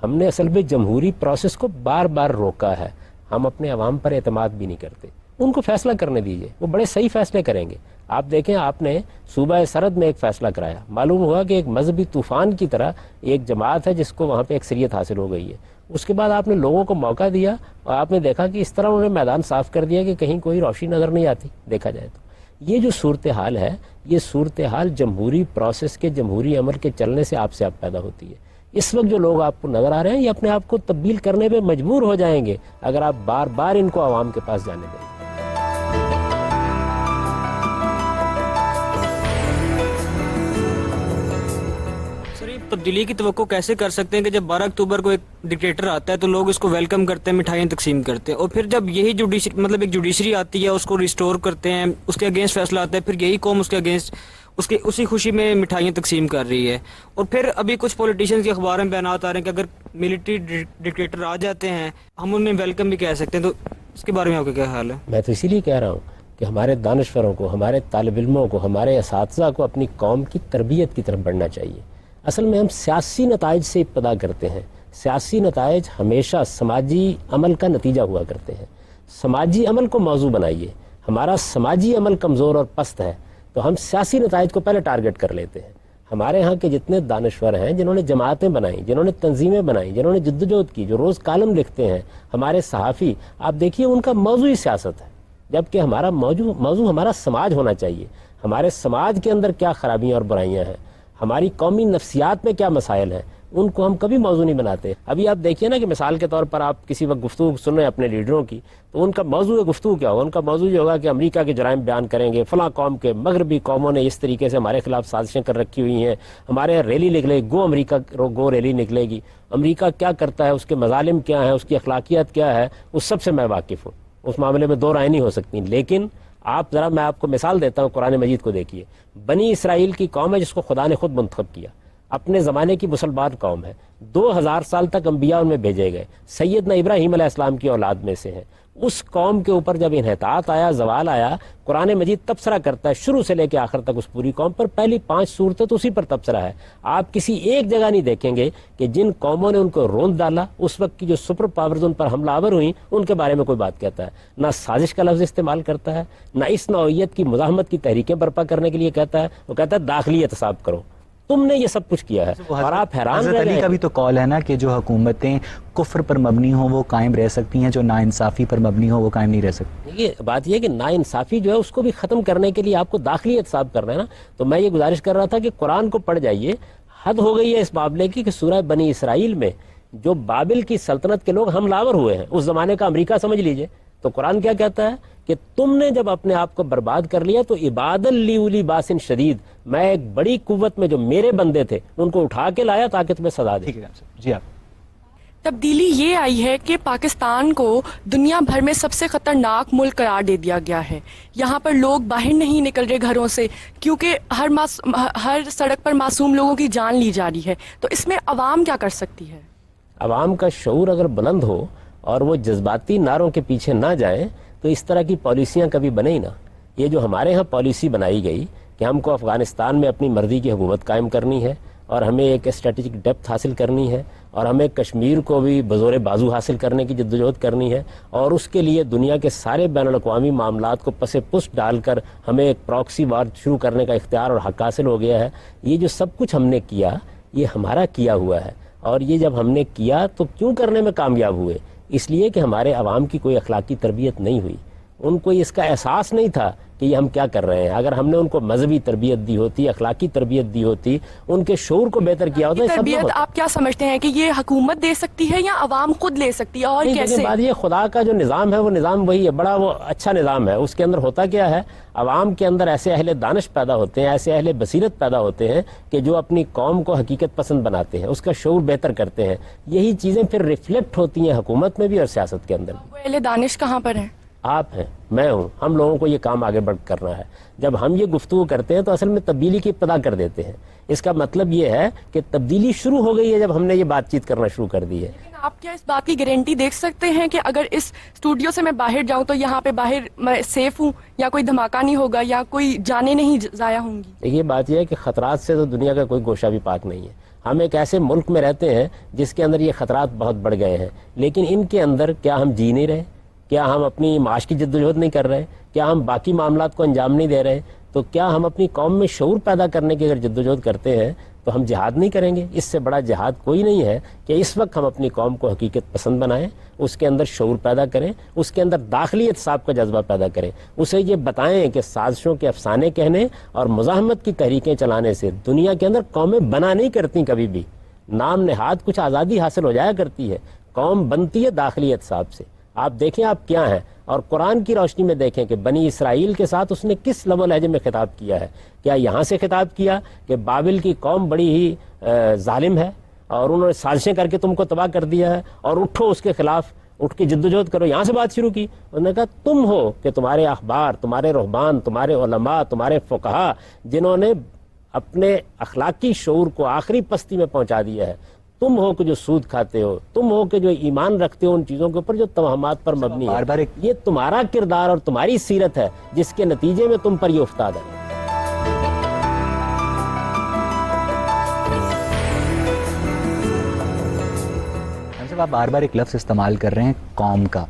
ہم نے اصل میں جمہوری پروسیس کو بار بار روکا ہے, ہم اپنے عوام پر اعتماد بھی نہیں کرتے. ان کو فیصلہ کرنے دیجئے, وہ بڑے صحیح فیصلے کریں گے. آپ دیکھیں, آپ نے صوبہ سرحد میں ایک فیصلہ کرایا, معلوم ہوا کہ ایک مذہبی طوفان کی طرح ایک جماعت ہے جس کو وہاں پہ اکثریت حاصل ہو گئی ہے. اس کے بعد آپ نے لوگوں کو موقع دیا اور آپ نے دیکھا کہ اس طرح انہوں نے میدان صاف کر دیا کہ کہیں کوئی روشنی نظر نہیں آتی دیکھا جائے تو. یہ جو صورتحال ہے, یہ صورتحال جمہوری پروسیس کے, جمہوری عمل کے چلنے سے آپ پیدا ہوتی ہے. اس وقت جو لوگ آپ کو نظر آ رہے ہیں یہ اپنے آپ کو تبدیل کرنے پہ مجبور ہو جائیں گے اگر آپ بار بار ان کو عوام کے پاس جانے دیں. تبدیلی کی توقع کیسے کر سکتے ہیں کہ جب 12 اکتوبر کو ایک ڈکٹیٹر آتا ہے تو لوگ اس کو ویلکم کرتے ہیں, مٹھائیاں تقسیم کرتے ہیں, اور پھر جب یہی ایک جوڈیشری آتی ہے اس کو ریسٹور کرتے ہیں, اس کے اگینسٹ فیصلہ آتا ہے, پھر یہی قوم اس کے اگینسٹ اسی خوشی میں مٹھائیاں تقسیم کر رہی ہے. اور پھر ابھی کچھ پولیٹیشینز کے اخبار میں بیانات آ رہے ہیں کہ اگر ملٹری ڈکٹیٹر آ جاتے ہیں ہم انہیں ویلکم بھی کہہ سکتے ہیں, تو اس کے بارے میں آپ کا کیا خیال ہے؟ میں تو اسی لیے کہہ رہا ہوں کہ ہمارے دانشوروں کو, ہمارے طالب علموں کو, ہمارے اساتذہ کو اپنی قوم کی تربیت کی طرف بڑھنا چاہیے. اصل میں ہم سیاسی نتائج سے ابتدا کرتے ہیں. سیاسی نتائج ہمیشہ سماجی عمل کا نتیجہ ہوا کرتے ہیں. سماجی عمل کو موضوع بنائیے. ہمارا سماجی عمل کمزور اور پست ہے تو ہم سیاسی نتائج کو پہلے ٹارگٹ کر لیتے ہیں. ہمارے ہاں کے جتنے دانشور ہیں جنہوں نے جماعتیں بنائیں, جنہوں نے تنظیمیں بنائیں, جنہوں نے جدوجہد کی, جو روز کالم لکھتے ہیں, ہمارے صحافی, آپ دیکھیے ان کا موضوع ہی سیاست ہے, جبکہ ہمارا موضوع ہمارا سماج ہونا چاہیے. ہمارے سماج کے اندر کیا خرابیاں اور برائیاں ہیں, ہماری قومی نفسیات میں کیا مسائل ہیں, ان کو ہم کبھی موضوع نہیں بناتے. ابھی آپ دیکھیے نا کہ مثال کے طور پر آپ کسی وقت گفتگو سن رہے ہیں اپنے لیڈروں کی, تو ان کا موضوع گفتگو کیا ہوگا؟ ان کا موضوع یہ ہوگا کہ امریکہ کے جرائم بیان کریں گے, فلاں قوم کے, مغربی قوموں نے اس طریقے سے ہمارے خلاف سازشیں کر رکھی ہوئی ہیں, ہمارے ریلی نکلے گی, گو امریکہ گو ریلی نکلے گی, امریکہ کیا کرتا ہے, اس کے مظالم کیا ہیں, اس کی اخلاقیات کیا ہے, اس سب سے میں واقف ہوں. اس معاملے میں دو رائے نہیں ہو سکتی. لیکن آپ ذرا, میں آپ کو مثال دیتا ہوں, قرآن مجید کو دیکھیے. بنی اسرائیل کی قوم ہے جس کو خدا نے خود منتخب کیا, اپنے زمانے کی مسلمان قوم ہے, 2000 سال تک انبیاء ان میں بھیجے گئے, سیدنا ابراہیم علیہ السلام کی اولاد میں سے ہیں. اس قوم کے اوپر جب انحطاط آیا, زوال آیا, قرآن مجید تبصرہ کرتا ہے شروع سے لے کے آخر تک اس پوری قوم پر. پہلی 5 سورتیں تو اسی پر تبصرہ ہے. آپ کسی ایک جگہ نہیں دیکھیں گے کہ جن قوموں نے ان کو روند ڈالا, اس وقت کی جو سپر پاورز ان پر حملہ آور ہوئیں, ان کے بارے میں کوئی بات کہتا ہے. نہ سازش کا لفظ استعمال کرتا ہے, نہ اس نوعیت کی مزاحمت کی تحریکیں برپا کرنے کے لیے کہتا ہے. وہ کہتا ہے داخلی احتساب کرو, تم نے یہ سب کچھ کیا ہے. اور آپ حیران حضرت علی کا بھی تو قول ہے نا کہ جو حکومتیں کفر پر مبنی ہوں وہ قائم رہ سکتی ہیں, جو ناانصافی پر مبنی ہو وہ قائم نہیں رہ سکتی. یہ بات یہ ہے کہ ناانصافی جو ہے اس کو بھی ختم کرنے کے لیے آپ کو داخلی احتساب کرنا ہے نا. تو میں یہ گزارش کر رہا تھا کہ قرآن کو پڑھ جائیے. حد ہو گئی ہے اس معاملے کی کہ سورہ بنی اسرائیل میں جو بابل کی سلطنت کے لوگ حملہ آور ہوئے ہیں, اس زمانے کا امریکہ سمجھ لیجئے, تو قرآن کیا کہتا ہے کہ تم نے جب اپنے آپ کو برباد کر لیا تو عباد لی اولی باسن شدید, میں ایک بڑی قوت میں جو میرے بندے تھے ان کو اٹھا کے لایا تاکہ تمہیں سزا دے. جی آپ. تبدیلی یہ آئی ہے کہ پاکستان کو دنیا بھر میں سب سے خطرناک ملک قرار دے دیا گیا ہے. یہاں پر لوگ باہر نہیں نکل رہے گھروں سے کیونکہ ہر سڑک پر معصوم لوگوں کی جان لی جا رہی ہے. تو اس میں عوام کیا کر سکتی ہے؟ عوام کا شعور اگر بلند ہو اور وہ جذباتی نعروں کے پیچھے نہ جائیں تو اس طرح کی پالیسیاں کبھی بنے ہی نہ. یہ جو ہمارے ہاں پالیسی بنائی گئی کہ ہم کو افغانستان میں اپنی مرضی کی حکومت قائم کرنی ہے اور ہمیں ایک اسٹریٹجک ڈیپتھ حاصل کرنی ہے اور ہمیں کشمیر کو بھی بزور بازو حاصل کرنے کی جدوجہد کرنی ہے, اور اس کے لیے دنیا کے سارے بین الاقوامی معاملات کو پس پشت ڈال کر ہمیں ایک پراکسی وار شروع کرنے کا اختیار اور حق حاصل ہو گیا ہے. یہ جو سب کچھ ہم نے کیا یہ ہمارا کیا ہوا ہے, اور یہ جب ہم نے کیا تو کیوں کرنے میں کامیاب ہوئے؟ اس لیے کہ ہمارے عوام کی کوئی اخلاقی تربیت نہیں ہوئی, ان کو اس کا احساس نہیں تھا کہ یہ ہم کیا کر رہے ہیں. اگر ہم نے ان کو مذہبی تربیت دی ہوتی, اخلاقی تربیت دی ہوتی, ان کے شعور کو بہتر کیا ہوتا. تربیت آپ کیا سمجھتے ہیں کہ یہ حکومت دے سکتی ہے یا عوام خود لے سکتی ہے, اور کیسے؟ بات یہ خدا کا جو نظام ہے وہ نظام وہی ہے, بڑا وہ اچھا نظام ہے. اس کے اندر ہوتا کیا ہے, عوام کے اندر ایسے اہل دانش پیدا ہوتے ہیں, ایسے اہل بصیرت پیدا ہوتے ہیں کہ جو اپنی قوم کو حقیقت پسند بناتے ہیں, اس کا شعور بہتر کرتے ہیں. یہی چیزیں پھر ریفلیکٹ ہوتی ہیں حکومت میں بھی اور سیاست کے اندر. وہ اہل دانش کہاں پر ہیں؟ آپ ہیں, میں ہوں, ہم لوگوں کو یہ کام آگے بڑھ کرنا ہے. جب ہم یہ گفتگو کرتے ہیں تو اصل میں تبدیلی کی ابتدا کر دیتے ہیں. اس کا مطلب یہ ہے کہ تبدیلی شروع ہو گئی ہے جب ہم نے یہ بات چیت کرنا شروع کر دی ہے. آپ کیا اس بات کی گارنٹی دیکھ سکتے ہیں کہ اگر اس اسٹوڈیو سے میں باہر جاؤں تو یہاں پہ باہر میں سیف ہوں, یا کوئی دھماکہ نہیں ہوگا, یا کوئی جانیں نہیں ضائع ہوں گی؟ دیکھیے بات یہ ہے کہ خطرات سے تو دنیا کا کوئی گوشہ بھی پاک نہیں ہے. ہم ایک ایسے ملک میں رہتے ہیں جس کے اندر یہ خطرات بہت بڑھ گئے ہیں, لیکن ان کے اندر کیا ہم جی نہیں رہے؟ کیا ہم اپنی معاش کی جدوجہد نہیں کر رہے؟ کیا ہم باقی معاملات کو انجام نہیں دے رہے؟ تو کیا ہم اپنی قوم میں شعور پیدا کرنے کی اگر جدوجہد کرتے ہیں تو ہم جہاد نہیں کریں گے؟ اس سے بڑا جہاد کوئی نہیں ہے کہ اس وقت ہم اپنی قوم کو حقیقت پسند بنائیں, اس کے اندر شعور پیدا کریں, اس کے اندر داخلی احتساب کا جذبہ پیدا کریں, اسے یہ بتائیں کہ سازشوں کے افسانے کہنے اور مزاحمت کی تحریکیں چلانے سے دنیا کے اندر قومیں بنا نہیں کرتی. کبھی بھی نام نہاد کچھ آزادی حاصل ہو جایا کرتی ہے, قوم بنتی ہے داخلی احتساب سے. آپ دیکھیں آپ کیا ہیں, اور قرآن کی روشنی میں دیکھیں کہ بنی اسرائیل کے ساتھ اس نے کس لب و لہجے میں خطاب کیا ہے. کیا یہاں سے خطاب کیا کہ بابل کی قوم بڑی ہی ظالم ہے اور انہوں نے سازشیں کر کے تم کو تباہ کر دیا ہے اور اٹھو اس کے خلاف, اٹھ کے جدوجہد کرو, یہاں سے بات شروع کی. انہوں نے کہا تم ہو کہ تمہارے اخبار, تمہارے رہبان, تمہارے علماء, تمہارے فقہا جنہوں نے اپنے اخلاقی شعور کو آخری پستی میں پہنچا دیا ہے. تم ہو کہ جو سود کھاتے ہو, تم ہو کہ جو ایمان رکھتے ہو ان چیزوں کے اوپر جو توہمات پر مبنی ہے. یہ تمہارا کردار اور تمہاری سیرت ہے جس کے نتیجے میں تم پر یہ افتاد ہے. ہم صاحب آپ بار بار ایک لفظ استعمال کر رہے ہیں قوم کا.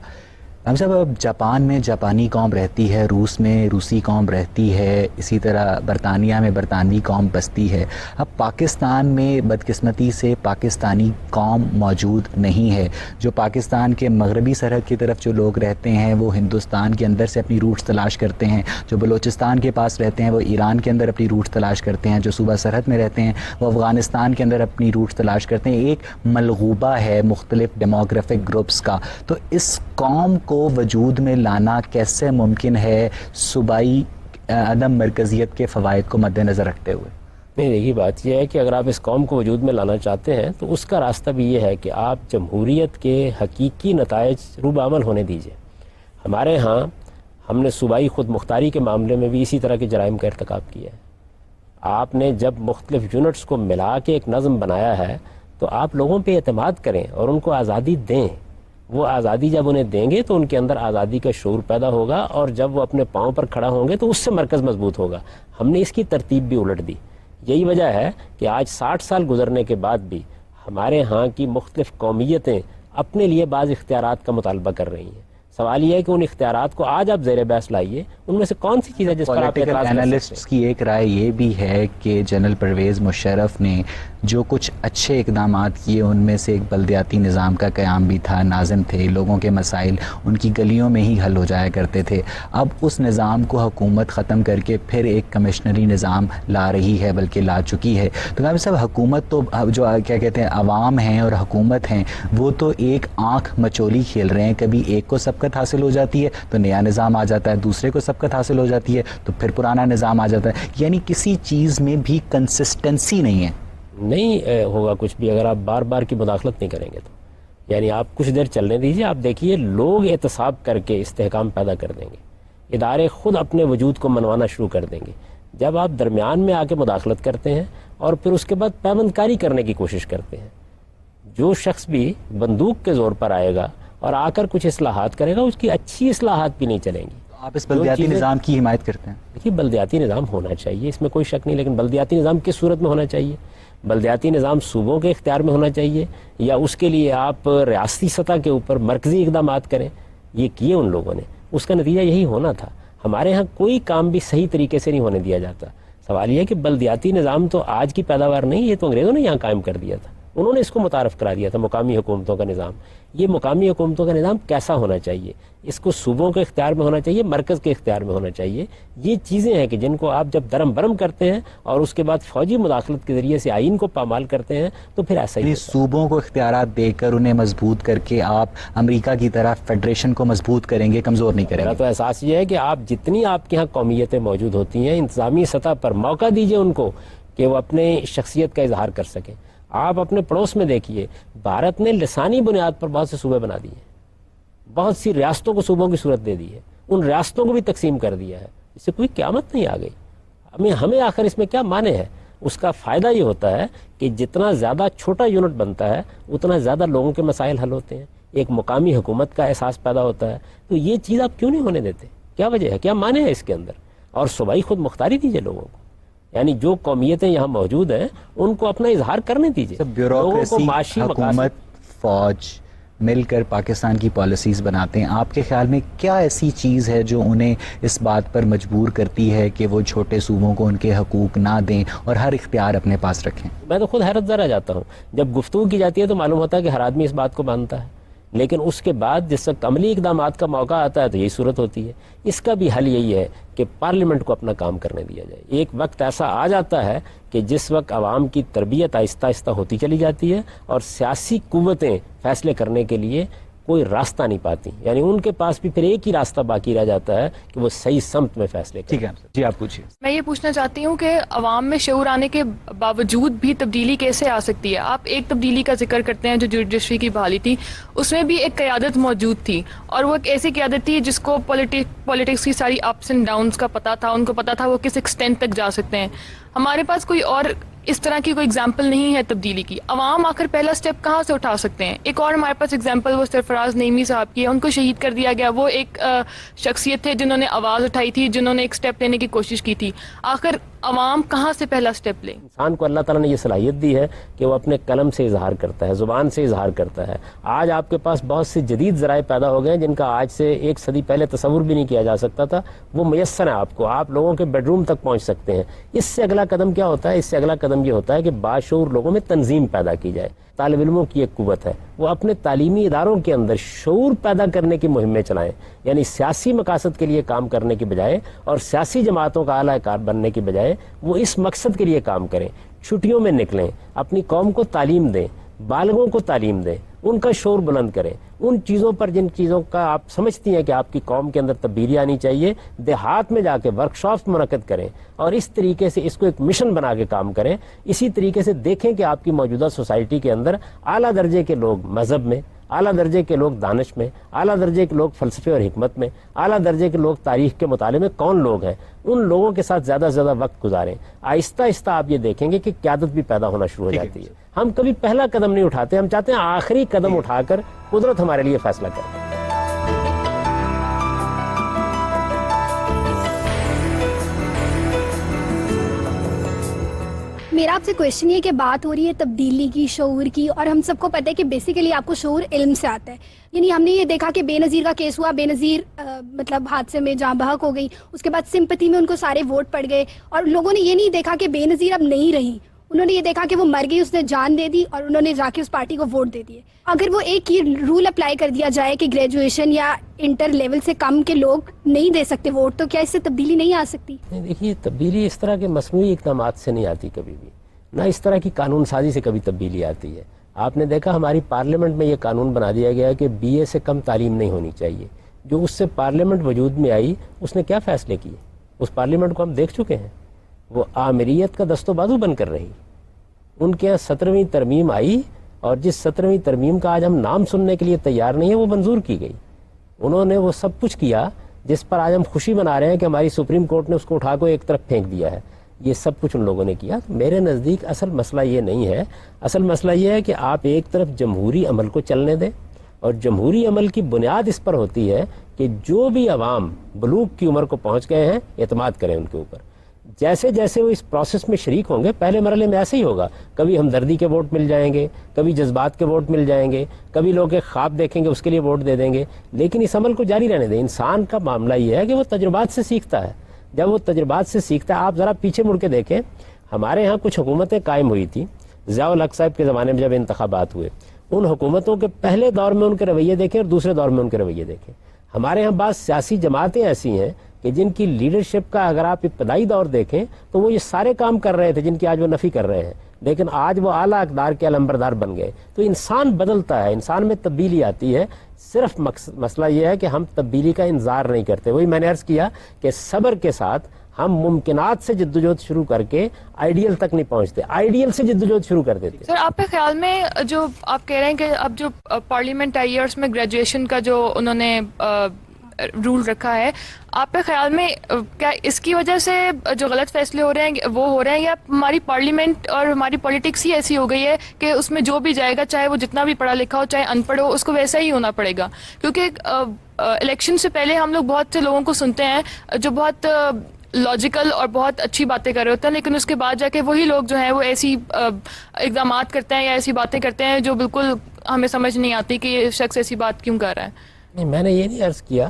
ہم صاحب اب جاپان میں جاپانی قوم رہتی ہے, روس میں روسی قوم رہتی ہے, اسی طرح برطانیہ میں برطانوی قوم بستی ہے. اب پاکستان میں بدقسمتی سے پاکستانی قوم موجود نہیں ہے. جو پاکستان کے مغربی سرحد کی طرف جو لوگ رہتے ہیں وہ ہندوستان کے اندر سے اپنی روٹس تلاش کرتے ہیں, جو بلوچستان کے پاس رہتے ہیں وہ ایران کے اندر اپنی روٹس تلاش کرتے ہیں, جو صوبہ سرحد میں رہتے ہیں وہ افغانستان کے اندر اپنی روٹس تلاش کرتے ہیں. ایک ملغوبہ ہے مختلف ڈیموگرافک گروپس کا. تو اس قوم کو وجود میں لانا کیسے ممکن ہے صوبائی عدم مرکزیت کے فوائد کو مد نظر رکھتے ہوئے؟ نہیں, دیکھیے بات یہ ہے کہ اگر آپ اس قوم کو وجود میں لانا چاہتے ہیں تو اس کا راستہ بھی یہ ہے کہ آپ جمہوریت کے حقیقی نتائج روب عمل ہونے دیجئے. ہمارے ہاں ہم نے صوبائی خود مختاری کے معاملے میں بھی اسی طرح کے جرائم کا ارتکاب کیا ہے. آپ نے جب مختلف یونٹس کو ملا کے ایک نظم بنایا ہے تو آپ لوگوں پہ اعتماد کریں اور ان کو آزادی دیں. وہ آزادی جب انہیں دیں گے تو ان کے اندر آزادی کا شعور پیدا ہوگا, اور جب وہ اپنے پاؤں پر کھڑا ہوں گے تو اس سے مرکز مضبوط ہوگا. ہم نے اس کی ترتیب بھی الٹ دی. یہی وجہ ہے کہ آج 60 سال گزرنے کے بعد بھی ہمارے ہاں کی مختلف قومیتیں اپنے لیے بعض اختیارات کا مطالبہ کر رہی ہیں. سوال یہ ہے کہ ان اختیارات کو آج آپ زیر بحث لائیے, ان میں سے کون سی چیز ہے جس پر آپ اعتراض کر سکتے ہیں؟ اینالسٹس کی ایک رائے یہ بھی ہے کہ جنرل پرویز مشرف نے جو کچھ اچھے اقدامات کیے ان میں سے ایک بلدیاتی نظام کا قیام بھی تھا. ناظم تھے, لوگوں کے مسائل ان کی گلیوں میں ہی حل ہو جایا کرتے تھے. اب اس نظام کو حکومت ختم کر کے پھر ایک کمشنری نظام لا رہی ہے, بلکہ لا چکی ہے. تو کہا صاحب حکومت تو جو کیا کہتے ہیں عوام ہیں اور حکومت ہیں وہ تو ایک آنکھ مچولی کھیل رہے ہیں. کبھی ایک کو سبقت حاصل ہو جاتی ہے تو نیا نظام آ جاتا ہے, دوسرے کو سبقت حاصل ہو جاتی ہے تو پھر پرانا نظام آ جاتا ہے. یعنی کسی چیز میں بھی کنسسٹنسی نہیں ہے. نہیں ہوگا کچھ بھی اگر آپ بار بار کی مداخلت نہیں کریں گے تو. یعنی آپ کچھ دیر چلنے دیجیے, آپ دیکھیے لوگ احتساب کر کے استحکام پیدا کر دیں گے, ادارے خود اپنے وجود کو منوانا شروع کر دیں گے. جب آپ درمیان میں آ کے مداخلت کرتے ہیں اور پھر اس کے بعد پیوند کاری کرنے کی کوشش کرتے ہیں, جو شخص بھی بندوق کے زور پر آئے گا اور آ کر کچھ اصلاحات کرے گا اس کی اچھی اصلاحات بھی نہیں چلیں گی. آپ اس بلدیاتی نظام کی حمایت کرتے ہیں؟ دیکھیے بلدیاتی نظام ہونا چاہیے, اس میں کوئی شک نہیں, لیکن بلدیاتی نظام کس صورت میں ہونا چاہیے؟ بلدیاتی نظام صوبوں کے اختیار میں ہونا چاہیے یا اس کے لیے آپ ریاستی سطح کے اوپر مرکزی اقدامات کریں؟ یہ کیے ان لوگوں نے, اس کا نتیجہ یہی ہونا تھا. ہمارے ہاں کوئی کام بھی صحیح طریقے سے نہیں ہونے دیا جاتا. سوال یہ ہے کہ بلدیاتی نظام تو آج کی پیداوار نہیں, یہ تو انگریزوں نے یہاں قائم کر دیا تھا, انہوں نے اس کو متعارف کرا دیا تھا مقامی حکومتوں کا نظام. یہ مقامی حکومتوں کا نظام کیسا ہونا چاہیے؟ اس کو صوبوں کے اختیار میں ہونا چاہیے, مرکز کے اختیار میں ہونا چاہیے. یہ چیزیں ہیں کہ جن کو آپ جب درم برم کرتے ہیں اور اس کے بعد فوجی مداخلت کے ذریعے سے آئین کو پامال کرتے ہیں تو پھر ایسا ہی صوبوں کو اختیارات دے کر انہیں مضبوط کر کے آپ امریکہ کی طرح فیڈریشن کو مضبوط کریں گے, کمزور نہیں کریں گے. تو احساس یہ ہے کہ آپ جتنی آپ کے یہاں قومیتیں موجود ہوتی ہیں انتظامی سطح پر موقع دیجیے ان کو کہ وہ اپنے شخصیت کا اظہار کر سکیں. آپ اپنے پڑوس میں دیکھیے, بھارت نے لسانی بنیاد پر بہت سے صوبے بنا دیے. بہت سی ریاستوں کو صوبوں کی صورت دے دی ہے, ان ریاستوں کو بھی تقسیم کر دیا ہے. اس سے کوئی قیامت نہیں آ گئی. ہمیں آخر اس میں کیا مانے ہے؟ اس کا فائدہ یہ ہوتا ہے کہ جتنا زیادہ چھوٹا یونٹ بنتا ہے اتنا زیادہ لوگوں کے مسائل حل ہوتے ہیں, ایک مقامی حکومت کا احساس پیدا ہوتا ہے. تو یہ چیز آپ کیوں نہیں ہونے دیتے؟ کیا وجہ ہے, کیا مانے ہے اس کے اندر؟ اور صوبائی خود مختاری دیجیے لوگوں کو, یعنی جو قومیتیں یہاں موجود ہیں ان کو اپنا اظہار کرنے دیجیے. بیوروکریسی, حکومت, فوج مل کر پاکستان کی پالیسیز بناتے ہیں. آپ کے خیال میں کیا ایسی چیز ہے جو انہیں اس بات پر مجبور کرتی ہے کہ وہ چھوٹے صوبوں کو ان کے حقوق نہ دیں اور ہر اختیار اپنے پاس رکھیں؟ میں تو خود حیرت زدہ رہ جاتا ہوں جب گفتگو کی جاتی ہے تو معلوم ہوتا ہے کہ ہر آدمی اس بات کو مانتا ہے, لیکن اس کے بعد جس وقت عملی اقدامات کا موقع آتا ہے تو یہی صورت ہوتی ہے. اس کا بھی حل یہی ہے کہ پارلیمنٹ کو اپنا کام کرنے دیا جائے. ایک وقت ایسا آ جاتا ہے کہ جس وقت عوام کی تربیت آہستہ آہستہ ہوتی چلی جاتی ہے اور سیاسی قوتیں فیصلے کرنے کے لیے کوئی راستہ نہیں پاتی, یعنی ان کے پاس بھی پھر ایک ہی راستہ باقی رہ جاتا ہے کہ وہ صحیح سمت میں فیصلے کریں. ٹھیک ہے جی, آپ پوچھیے. میں یہ پوچھنا چاہتی ہوں کہ عوام میں شعور آنے کے باوجود بھی تبدیلی کیسے آ سکتی ہے؟ آپ ایک تبدیلی کا ذکر کرتے ہیں جو جوڈیشری کی بحالی تھی, اس میں بھی ایک قیادت موجود تھی اور وہ ایک ایسی قیادت تھی جس کو پولیٹکس کی ساری اپس اینڈ ڈاؤنس کا پتہ تھا, ان کو پتہ تھا وہ کس ایکسٹینٹ تک جا سکتے ہیں. ہمارے پاس کوئی اور اس طرح کی کوئی اگزامپل نہیں ہے تبدیلی کی. عوام آخر پہلا سٹیپ کہاں سے اٹھا سکتے ہیں؟ ایک اور ہمارے پاس اگزامپل وہ سرفراز نعیمی صاحب کی ہے, ان کو شہید کر دیا گیا. وہ ایک شخصیت تھے جنہوں نے آواز اٹھائی تھی, جنہوں نے ایک سٹیپ لینے کی کوشش کی تھی. آخر عوام کہاں سے پہلا سٹیپ لے؟ انسان کو اللہ تعالیٰ نے یہ صلاحیت دی ہے کہ وہ اپنے قلم سے اظہار کرتا ہے, زبان سے اظہار کرتا ہے. آج آپ کے پاس بہت سے جدید ذرائع پیدا ہو گئے ہیں جن کا آج سے ایک صدی پہلے تصور بھی نہیں کیا جا سکتا تھا. وہ میسر ہیں آپ کو, آپ لوگوں کے بیڈ روم تک پہنچ سکتے ہیں. اس سے اگلا قدم کیا ہوتا ہے؟ اس سے اگلا قدم یہ ہوتا ہے کہ باشعور لوگوں میں تنظیم پیدا کی جائے. طالب علموں کی ایک قوت ہے, وہ اپنے تعلیمی اداروں کے اندر شعور پیدا کرنے کی مہمیں چلائیں, یعنی سیاسی مقاصد کے لیے کام کرنے کی بجائے اور سیاسی جماعتوں کا اعلی کار بننے کی بجائے وہ اس مقصد کے لیے کام کریں. چھٹیوں میں نکلیں, اپنی قوم کو تعلیم دیں, بالغوں کو تعلیم دیں, ان کا شعور بلند کریں. ان چیزوں پر جن چیزوں کا آپ سمجھتی ہیں کہ آپ کی قوم کے اندر تبدیلی آنی چاہیے, دیہات میں جا کے ورکشاپس منعقد کریں اور اس طریقے سے اس کو ایک مشن بنا کے کام کریں. اسی طریقے سے دیکھیں کہ آپ کی موجودہ سوسائٹی کے اندر اعلیٰ درجے کے لوگ مذہب میں, اعلیٰ درجے کے لوگ دانش میں, اعلیٰ درجے کے لوگ فلسفے اور حکمت میں, اعلیٰ درجے کے لوگ تاریخ کے مطالعے میں کون لوگ ہیں. ان لوگوں کے ساتھ زیادہ سے زیادہ وقت گزاریں. آہستہ آہستہ آپ یہ دیکھیں گے کہ قیادت بھی پیدا ہونا شروع ہو جاتی ہے. ہم کبھی پہلا قدم نہیں اٹھاتے, ہم چاہتے ہیں آخری قدم اٹھا کر قدرت ہمارے لیے فیصلہ کرے. میرا آپ سے کویشچن یہ کہ بات ہو رہی ہے تبدیلی کی, شعور کی, اور ہم سب کو پتہ ہے کہ بیسیکلی آپ کو شعور علم سے آتا ہے. یعنی ہم نے یہ دیکھا کہ بے نظیر کا کیس ہوا, بے نظیر مطلب حادثے میں جاں بحق ہو گئی, اس کے بعد سمپتھی میں ان کو سارے ووٹ پڑ گئے, اور لوگوں نے یہ نہیں دیکھا کہ بے نظیر اب نہیں رہی, انہوں نے یہ دیکھا کہ وہ مر گئی, اس نے جان دے دی اور انہوں نے جا کے اس پارٹی کو ووٹ دے دیے. اگر وہ ایک ہی رول اپلائی کر دیا جائے کہ گریجویشن یا انٹر لیول سے کم کے لوگ نہیں دے سکتے ووٹ, تو کیا اس سے تبدیلی نہیں آ سکتی؟ دیکھیے, تبدیلی اس طرح کے مصنوعی اقدامات سے نہیں آتی کبھی بھی, نہ اس طرح کی قانون سازی سے کبھی تبدیلی آتی ہے. آپ نے دیکھا ہماری پارلیمنٹ میں یہ قانون بنا دیا گیا کہ بی اے سے کم تعلیم نہیں ہونی چاہیے. جو اس سے پارلیمنٹ وجود میں آئی اس نے کیا فیصلے کیے؟ اس پارلیمنٹ کو ہم دیکھ چکے ہیں, وہ آمریت کا دست و بازو بن کر رہی. ان کے یہاں 17ویں ترمیم آئی اور جس 17ویں ترمیم کا آج ہم نام سننے کے لیے تیار نہیں ہیں وہ منظور کی گئی. انہوں نے وہ سب کچھ کیا جس پر آج ہم خوشی منا رہے ہیں کہ ہماری سپریم کورٹ نے اس کو اٹھا کو ایک طرف پھینک دیا ہے. یہ سب کچھ ان لوگوں نے کیا. میرے نزدیک اصل مسئلہ یہ نہیں ہے, اصل مسئلہ یہ ہے کہ آپ ایک طرف جمہوری عمل کو چلنے دیں, اور جمہوری عمل کی بنیاد اس پر ہوتی ہے کہ جو بھی عوام بلوغ کی عمر کو پہنچ گئے ہیں اعتماد کریں ان کے اوپر. جیسے جیسے وہ اس پروسیس میں شریک ہوں گے, پہلے مرحلے میں ایسے ہی ہوگا, کبھی ہمدردی کے ووٹ مل جائیں گے, کبھی جذبات کے ووٹ مل جائیں گے, کبھی لوگ ایک خواب دیکھیں گے اس کے لیے ووٹ دے دیں گے, لیکن اس عمل کو جاری رہنے دیں. انسان کا معاملہ یہ ہے کہ وہ تجربات سے سیکھتا ہے. جب وہ تجربات سے سیکھتا ہے, آپ ذرا پیچھے مڑ کے دیکھیں, ہمارے ہاں کچھ حکومتیں قائم ہوئی تھیں ضیاء الحق صاحب کے زمانے میں جب انتخابات ہوئے. ان حکومتوں کے پہلے دور میں ان کے رویے دیکھیں اور دوسرے دور میں ان کے رویے دیکھیں. ہمارے ہاں بعض سیاسی جماعتیں ایسی ہیں کہ جن کی لیڈرشپ کا اگر آپ ابتدائی دور دیکھیں تو وہ یہ سارے کام کر رہے تھے جن کی آج وہ نفی کر رہے ہیں, لیکن آج وہ اعلیٰ اقدار کے علمبردار بن گئے. تو انسان بدلتا ہے, انسان میں تبدیلی آتی ہے. صرف مسئلہ یہ ہے کہ ہم تبدیلی کا انتظار نہیں کرتے. وہی میں نے عرض کیا کہ صبر کے ساتھ ہم ممکنات سے جدوجہد شروع کر کے آئیڈیل تک نہیں پہنچتے, آئیڈیل سے جدوجہد شروع کر دیتے. سر آپ کے خیال میں جو آپ کہہ رہے ہیں کہ اب جو پارلیمنٹائرس میں گریجویشن کا جو انہوں نے رول رکھا ہے, آپ کے خیال میں کیا اس کی وجہ سے جو غلط فیصلے ہو رہے ہیں وہ ہو رہے ہیں, یا ہماری پارلیمنٹ اور ہماری پولیٹکس ہی ایسی ہو گئی ہے کہ اس میں جو بھی جائے گا, چاہے وہ جتنا بھی پڑھا لکھا ہو چاہے ان پڑھ ہو, اس کو ویسا ہی ہونا پڑے گا؟ کیونکہ الیکشن سے پہلے ہم لوگ بہت سے لوگوں کو سنتے ہیں جو بہت لاجیکل اور بہت اچھی باتیں کر رہے ہوتے ہیں, لیکن اس کے بعد جا کے وہی لوگ جو ہیں وہ ایسی اقدامات کرتے ہیں یا ایسی باتیں کرتے ہیں جو بالکل ہمیں سمجھ نہیں آتی کہ یہ شخص ایسی بات کیوں کر رہا ہے. نہیں, میں نے یہ نہیں عرض کیا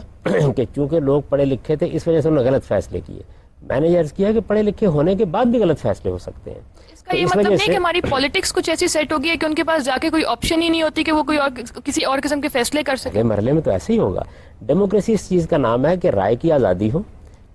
کہ چونکہ لوگ پڑھے لکھے تھے اس وجہ سے انہوں نے غلط فیصلے کیے. میں نے یہ عرض کیا کہ پڑھے لکھے ہونے کے بعد بھی غلط فیصلے ہو سکتے ہیں. اس کا یہ مطلب نہیں کہ ہماری پالیٹکس کچھ ایسی سیٹ ہوگی ہے کہ ان کے پاس جا کے کوئی آپشن ہی نہیں ہوتی کہ وہ کوئی اور کسی اور قسم کے فیصلے کر سکے. اگلے مرحلے میں تو ایسے ہی ہوگا. ڈیموکریسی اس چیز کا نام ہے کہ رائے کی آزادی ہو,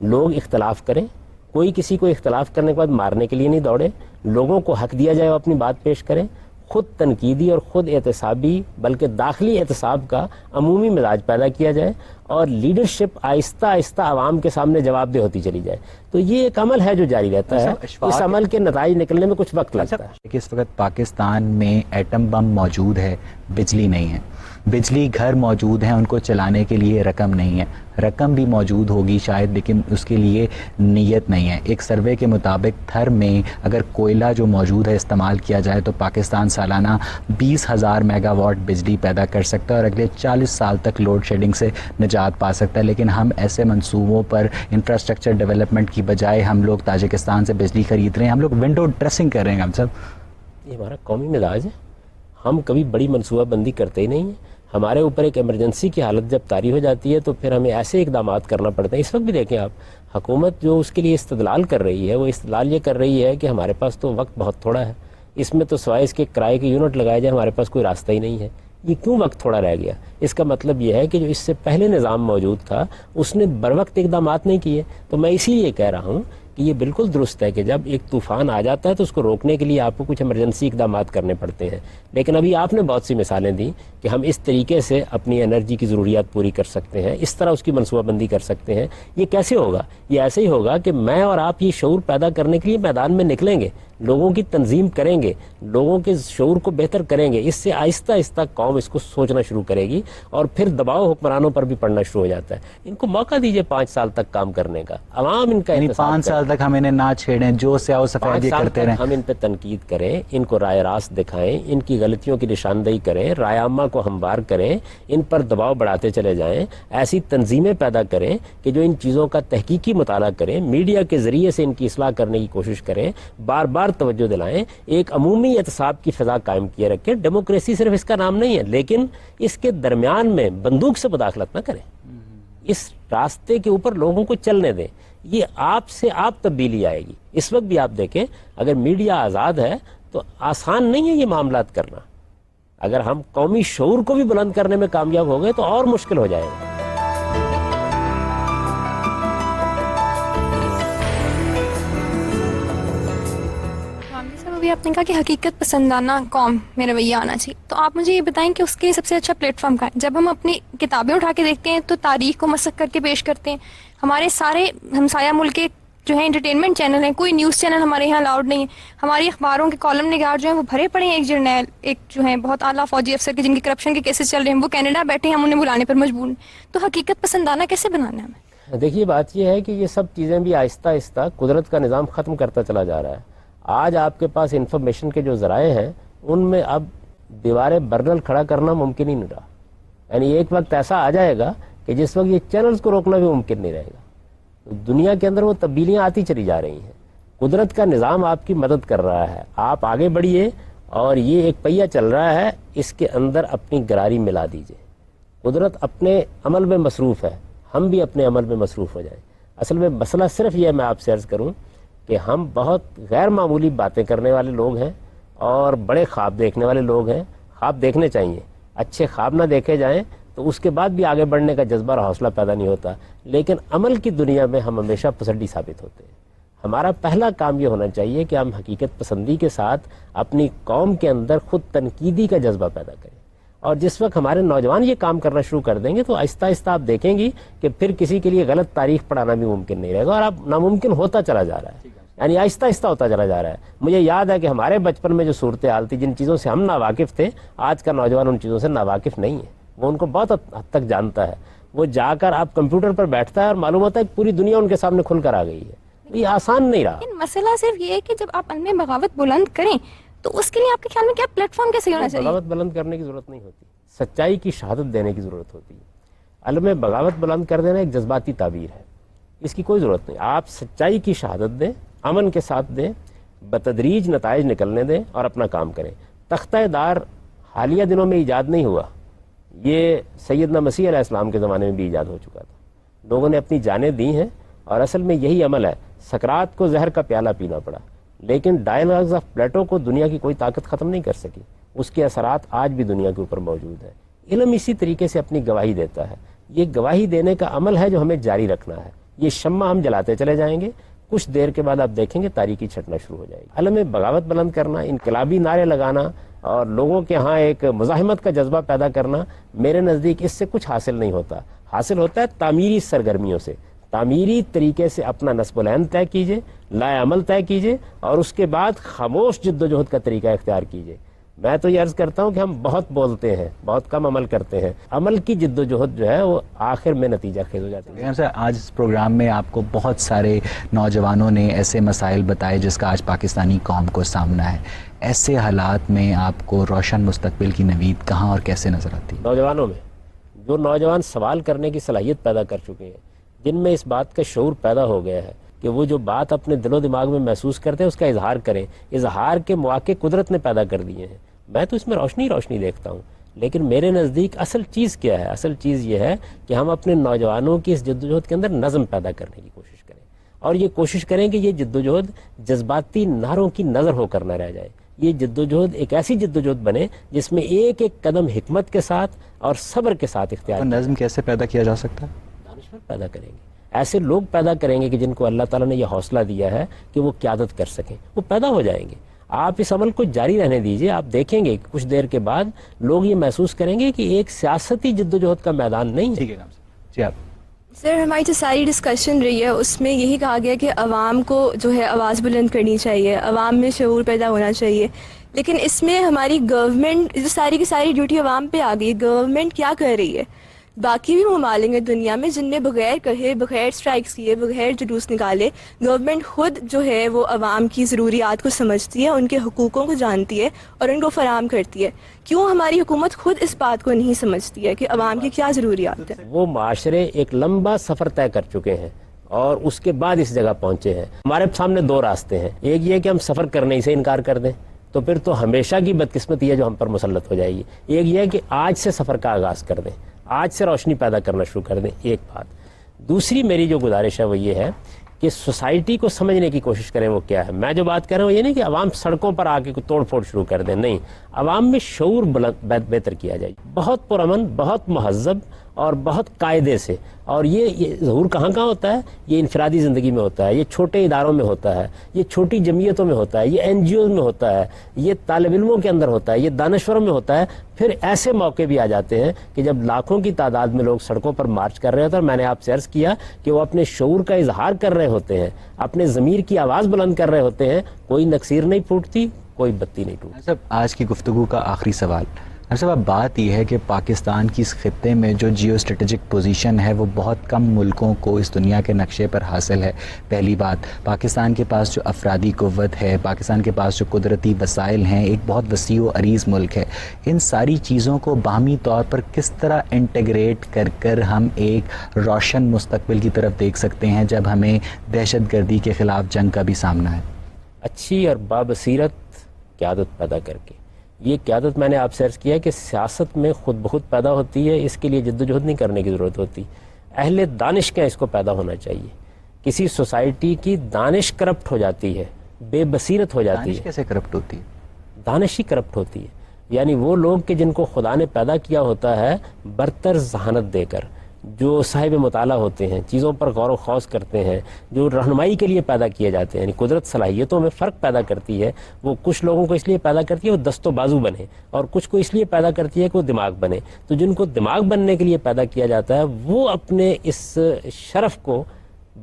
لوگ اختلاف کریں, کوئی کسی کو اختلاف کرنے کے بعد مارنے کے لیے نہیں دوڑے, لوگوں کو حق دیا جائے وہ اپنی بات پیش کریں, خود تنقیدی اور خود احتسابی بلکہ داخلی احتساب کا عمومی مزاج پیدا کیا جائے, اور لیڈرشپ آہستہ آہستہ عوام کے سامنے جواب دہ ہوتی چلی جائے. تو یہ ایک عمل ہے جو جاری رہتا ہے. اس عمل کے نتائج نکلنے میں کچھ وقت لگتا ہے. کہ اس وقت پاکستان میں ایٹم بم موجود ہے, بجلی نہیں ہے. بجلی گھر موجود ہیں, ان کو چلانے کے لیے رقم نہیں ہے. رقم بھی موجود ہوگی شاید, لیکن اس کے لیے نیت نہیں ہے. ایک سروے کے مطابق تھر میں اگر کوئلہ جو موجود ہے استعمال کیا جائے تو پاکستان سالانہ 20,000 میگا واٹ بجلی پیدا کر سکتا ہے اور اگلے 40 سال تک لوڈ شیڈنگ سے نجات پا سکتا ہے. لیکن ہم ایسے منصوبوں پر انفراسٹرکچر ڈیولپمنٹ کی بجائے ہم لوگ تاجکستان سے بجلی خرید رہے ہیں, ہم لوگ ونڈو ڈریسنگ کر رہے ہیں. ہم سب, یہ ہمارا قومی مزاج ہے, ہم کبھی بڑی منصوبہ بندی کرتے ہی نہیں ہیں. ہمارے اوپر ایک ایمرجنسی کی حالت جب طاری ہو جاتی ہے تو پھر ہمیں ایسے اقدامات کرنا پڑتے ہیں. اس وقت بھی دیکھیں آپ, حکومت جو اس کے لیے استدلال کر رہی ہے وہ استدلال یہ کر رہی ہے کہ ہمارے پاس تو وقت بہت تھوڑا ہے, اس میں تو سوائے اس کے کرائے کے یونٹ لگائے جائیں ہمارے پاس کوئی راستہ ہی نہیں ہے. یہ کیوں وقت تھوڑا رہ گیا؟ اس کا مطلب یہ ہے کہ جو اس سے پہلے نظام موجود تھا اس نے بروقت اقدامات نہیں کیے. تو میں اسی لیے کہہ رہا ہوں کہ یہ بالکل درست ہے کہ جب ایک طوفان آ جاتا ہے تو اس کو روکنے کے لیے آپ کو کچھ ایمرجنسی اقدامات کرنے پڑتے ہیں. لیکن ابھی آپ نے بہت سی مثالیں دیں کہ ہم اس طریقے سے اپنی انرجی کی ضروریات پوری کر سکتے ہیں, اس طرح اس کی منصوبہ بندی کر سکتے ہیں. یہ کیسے ہوگا؟ یہ ایسے ہی ہوگا کہ میں اور آپ یہ شعور پیدا کرنے کے لیے میدان میں نکلیں گے, لوگوں کی تنظیم کریں گے, لوگوں کے شعور کو بہتر کریں گے. اس سے آہستہ آہستہ قوم اس کو سوچنا شروع کرے گی اور پھر دباؤ حکمرانوں پر بھی پڑنا شروع ہو جاتا ہے. ان کو موقع دیجئے 5 سال تک کام کرنے کا, عوام ان کا 5 سال تک ہم انہیں نہ چھیڑیں, جو سیاہ و سفید کرتے رہیں. ہم ان پہ تنقید کریں, ان کو رائے راست دکھائیں, ان کی غلطیوں کی نشاندہی کریں, رائے عامہ کو ہموار کریں, ان پر دباؤ بڑھاتے چلے جائیں, ایسی تنظیمیں پیدا کریں کہ جو ان چیزوں کا تحقیقی مطالعہ کریں, میڈیا کے ذریعے سے ان کی اصلاح کرنے کی کوشش کریں, بار بار توجہ دلائیں, ایک عمومی احتساب کی فضا قائم کیے رکھیں. ڈیموکریسی صرف اس کا نام نہیں ہے, لیکن اس کے درمیان میں بندوق سے مداخلت نہ کریں. اس راستے کے اوپر لوگوں کو چلنے دیں. یہ آپ سے آپ تبدیلی آئے گی. اس وقت بھی آپ دیکھیں, اگر میڈیا آزاد ہے تو آسان نہیں ہے یہ معاملات کرنا. اگر ہم قومی شعور کو بھی بلند کرنے میں کامیاب ہو گئے تو اور مشکل ہو جائے گا. ابھی آپ نے کہا کہ حقیقت پسندانہ قوم میں رویہ آنا چاہیے, تو آپ مجھے یہ بتائیں کہ اس کے لیے سب سے اچھا پلیٹ فارم کا ہے. جب ہم اپنی کتابیں اٹھا کے دیکھتے ہیں تو تاریخ کو مسخ کر کے پیش کرتے ہیں. ہمارے سارے ہمسایہ ملک کے جو ہیں انٹرٹینمنٹ چینل ہیں, کوئی نیوز چینل ہمارے یہاں الاؤڈ نہیں ہے. ہماری اخباروں کے کالم نگار جو ہیں وہ بھرے پڑے ہیں. ایک جرنیل, ایک جو ہیں بہت اعلیٰ فوجی افسر کے جن کے کرپشن کے کیسز چل رہے ہیں, وہ کینیڈا بیٹھے ہیں, ہم انہیں بلانے پر مجبور ہیں. تو حقیقت پسندانہ کیسے بنانا ہے ہمیں؟ دیکھیے بات یہ ہے کہ یہ سب چیزیں بھی آہستہ آہستہ قدرت کا نظام ختم کرتا چلا جا رہا ہے. آج آپ کے پاس انفارمیشن کے جو ذرائع ہیں ان میں اب دیواریں برنل کھڑا کرنا ممکن ہی نہیں رہا. یعنی ایک وقت ایسا آ جائے گا کہ جس وقت یہ چینلز کو روکنا بھی ممکن نہیں رہے گا. دنیا کے اندر وہ تبدیلیاں آتی چلی جا رہی ہیں. قدرت کا نظام آپ کی مدد کر رہا ہے, آپ آگے بڑھیے, اور یہ ایک پہیہ چل رہا ہے, اس کے اندر اپنی گراری ملا دیجئے. قدرت اپنے عمل میں مصروف ہے, ہم بھی اپنے عمل میں مصروف ہو جائیں. اصل میں مسئلہ صرف یہ ہے, میں آپ سے عرض کروں کہ ہم بہت غیر معمولی باتیں کرنے والے لوگ ہیں اور بڑے خواب دیکھنے والے لوگ ہیں. خواب دیکھنے چاہیے, اچھے خواب نہ دیکھے جائیں تو اس کے بعد بھی آگے بڑھنے کا جذبہ اور حوصلہ پیدا نہیں ہوتا. لیکن عمل کی دنیا میں ہم ہمیشہ پسڈی ثابت ہوتے ہیں. ہمارا پہلا کام یہ ہونا چاہیے کہ ہم حقیقت پسندی کے ساتھ اپنی قوم کے اندر خود تنقیدی کا جذبہ پیدا کریں, اور جس وقت ہمارے نوجوان یہ کام کرنا شروع کر دیں گے تو آہستہ آہستہ آپ دیکھیں گی کہ پھر کسی کے لیے غلط تاریخ پڑھانا بھی ممکن نہیں رہے گا، اور اب ناممکن ہوتا چلا جا رہا ہے، یعنی آہستہ آہستہ ہوتا چلا جا رہا ہے. مجھے یاد ہے کہ ہمارے بچپن میں جو صورتحال تھی، جن چیزوں سے ہم ناواقف تھے، آج کا نوجوان ان چیزوں سے ناواقف نہیں ہے، وہ ان کو بہت حد تک جانتا ہے. وہ جا کر آپ کمپیوٹر پر بیٹھتا ہے اور معلوم ہوتا ہے کہ پوری دنیا ان کے سامنے کھل کر آ گئی ہے. یہ آسان نہیں رہا. لیکن مسئلہ صرف یہ ہے کہ جب آپ علم بغاوت بلند کریں تو اس کے لیے آپ کے خیال میں کیا پلیٹ فارم کیسے ہونا چاہیے؟ بغاوت بلند کرنے کی ضرورت نہیں ہوتی، سچائی کی شہادت دینے کی ضرورت ہوتی ہے. علم بغاوت بلند کر دینا ایک جذباتی تعبیر ہے، اس کی کوئی ضرورت نہیں. آپ سچائی کی شہادت دیں، امن کے ساتھ دیں، بتدریج نتائج نکلنے دیں اور اپنا کام کریں. تختہ دار حالیہ دنوں میں ایجاد نہیں ہوا، یہ سیدنا مسیح علیہ السلام کے زمانے میں بھی ایجاد ہو چکا تھا. لوگوں نے اپنی جانیں دی ہیں اور اصل میں یہی عمل ہے. سقراط کو زہر کا پیالہ پینا پڑا، لیکن ڈائلاگز آف پلیٹو کو دنیا کی کوئی طاقت ختم نہیں کر سکی. اس کے اثرات آج بھی دنیا کے اوپر موجود ہیں. علم اسی طریقے سے اپنی گواہی دیتا ہے. یہ گواہی دینے کا عمل ہے جو ہمیں جاری رکھنا ہے. یہ شمع ہم جلاتے چلے جائیں گے، کچھ دیر کے بعد آپ دیکھیں گے تاریکی چھٹنا شروع ہو جائے گی. علم بغاوت بلند کرنا، انقلابی نعرے لگانا اور لوگوں کے ہاں ایک مزاحمت کا جذبہ پیدا کرنا، میرے نزدیک اس سے کچھ حاصل نہیں ہوتا. حاصل ہوتا ہے تعمیری سرگرمیوں سے. تعمیری طریقے سے اپنا نصب العین طے کیجئے، لائے عمل طے کیجئے اور اس کے بعد خاموش جد و جہد کا طریقہ اختیار کیجئے. میں تو یہ عرض کرتا ہوں کہ ہم بہت بولتے ہیں، بہت کم عمل کرتے ہیں. عمل کی جد و جہد جو ہے وہ آخر میں نتیجہ خیز ہو جاتی ہے. سر، آج اس پروگرام میں آپ کو بہت سارے نوجوانوں نے ایسے مسائل بتائے جس کا آج پاکستانی قوم کو سامنا ہے. ایسے حالات میں آپ کو روشن مستقبل کی نوید کہاں اور کیسے نظر آتی ہے؟ نوجوانوں میں جو نوجوان سوال کرنے کی صلاحیت پیدا کر چکے ہیں، جن میں اس بات کا شعور پیدا ہو گیا ہے کہ وہ جو بات اپنے دل و دماغ میں محسوس کرتے ہیں اس کا اظہار کریں. اظہار کے مواقع قدرت نے پیدا کر دیے ہیں. میں تو اس میں روشنی دیکھتا ہوں، لیکن میرے نزدیک اصل چیز کیا ہے؟ اصل چیز یہ ہے کہ ہم اپنے نوجوانوں کی اس جدوجہد کے اندر نظم پیدا کرنے کی کوشش کریں، اور یہ کوشش کریں کہ یہ جدوجہد جذباتی نعروں کی نظر ہو کر نہ رہ جائے. یہ جدوجہد ایک ایسی جدوجہد بنے جس میں ایک ایک قدم حکمت کے ساتھ اور صبر کے ساتھ اختیار. نظم کیسے پیدا کیا جا سکتا ہے؟ دانشور پیدا کریں گے، ایسے لوگ پیدا کریں گے کہ جن کو اللہ تعالیٰ نے یہ حوصلہ دیا ہے کہ وہ قیادت کر سکیں. وہ پیدا ہو جائیں گے. آپ اس عمل کو جاری رہنے دیجئے. آپ دیکھیں گے کہ کچھ دیر کے بعد لوگ یہ محسوس کریں گے کہ ایک سیاستی جدوجہد کا میدان نہیں ہے. جی آپ. سر، ہماری جو ساری ڈسکشن رہی ہے اس میں یہی کہا گیا کہ عوام کو جو ہے آواز بلند کرنی چاہیے، عوام میں شعور پیدا ہونا چاہیے. لیکن اس میں ہماری گورنمنٹ جو ساری کی ساری ڈیوٹی عوام پہ آ گئی. گورنمنٹ کیا کر رہی ہے؟ باقی بھی ممالک ہیں دنیا میں جن میں بغیر کہے، بغیر اسٹرائکس کیے، بغیر جلوس نکالے گورنمنٹ خود جو ہے وہ عوام کی ضروریات کو سمجھتی ہے، ان کے حقوقوں کو جانتی ہے اور ان کو فراہم کرتی ہے. کیوں ہماری حکومت خود اس بات کو نہیں سمجھتی ہے کہ عوام کی کیا ضروریات ہیں؟ وہ معاشرے ایک لمبا سفر طے کر چکے ہیں اور اس کے بعد اس جگہ پہنچے ہیں. ہمارے سامنے دو راستے ہیں. ایک یہ کہ ہم سفر کرنے سے انکار کر دیں تو پھر تو ہمیشہ کی بدقسمتی ہے جو ہم پر مسلط ہو جائے گی. ایک یہ کہ آج سے سفر کا آغاز کر دیں، آج سے روشنی پیدا کرنا شروع کر دیں. ایک بات. دوسری میری جو گزارش ہے وہ یہ ہے کہ سوسائٹی کو سمجھنے کی کوشش کریں وہ کیا ہے. میں جو بات کر رہا ہوں یہ نہیں کہ عوام سڑکوں پر آ کے توڑ پھوڑ شروع کر دیں، نہیں. عوام میں شعور بہتر کیا جائے، بہت پرامن، بہت مہذب اور بہت قاعدے سے. اور یہ ظہور کہاں ہوتا ہے؟ یہ انفرادی زندگی میں ہوتا ہے، یہ چھوٹے اداروں میں ہوتا ہے، یہ چھوٹی جمعیتوں میں ہوتا ہے، یہ NGOs میں ہوتا ہے، یہ طالب علموں کے اندر ہوتا ہے، یہ دانشوروں میں ہوتا ہے. پھر ایسے موقع بھی آ جاتے ہیں کہ جب لاکھوں کی تعداد میں لوگ سڑکوں پر مارچ کر رہے ہوتے ہیں اور میں نے آپ سے عرض کیا کہ وہ اپنے شعور کا اظہار کر رہے ہوتے ہیں، اپنے ضمیر کی آواز بلند کر رہے ہوتے ہیں. کوئی نکسیر نہیں پھوٹتی، کوئی بتی نہیں ٹوٹتی. صاحب، آج کی گفتگو کا آخری سوال. صاحب، اب بات یہ ہے کہ پاکستان کی اس خطے میں جو جیو اسٹریٹجک پوزیشن ہے وہ بہت کم ملکوں کو اس دنیا کے نقشے پر حاصل ہے. پہلی بات، پاکستان کے پاس جو افرادی قوت ہے، پاکستان کے پاس جو قدرتی وسائل ہیں، ایک بہت وسیع و عریض ملک ہے. ان ساری چیزوں کو باہمی طور پر کس طرح انٹیگریٹ کر کر ہم ایک روشن مستقبل کی طرف دیکھ سکتے ہیں جب ہمیں دہشت گردی کے خلاف جنگ کا بھی سامنا ہے؟ اچھی اور بابصیرت قیادت پیدا کر کے. یہ قیادت میں نے آپ سے عرض کیا کہ سیاست میں خود بخود پیدا ہوتی ہے، اس کے لیے جد و جہد نہیں کرنے کی ضرورت ہوتی. اہل دانش کا اس کو پیدا ہونا چاہیے. کسی سوسائٹی کی دانش کرپٹ ہو جاتی ہے، بے بصیرت ہو جاتی ہے. دانش کیسے کرپٹ ہوتی ہے؟ دانش ہی کرپٹ ہوتی ہے. یعنی وہ لوگ کہ جن کو خدا نے پیدا کیا ہوتا ہے برتر ذہانت دے کر، جو صاحب مطالعہ ہوتے ہیں، چیزوں پر غور و خوض کرتے ہیں، جو رہنمائی کے لیے پیدا کیے جاتے ہیں، یعنی قدرت صلاحیتوں میں فرق پیدا کرتی ہے. وہ کچھ لوگوں کو اس لیے پیدا کرتی ہے وہ دست و بازو بنے، اور کچھ کو اس لیے پیدا کرتی ہے کہ وہ دماغ بنے. تو جن کو دماغ بننے کے لیے پیدا کیا جاتا ہے وہ اپنے اس شرف کو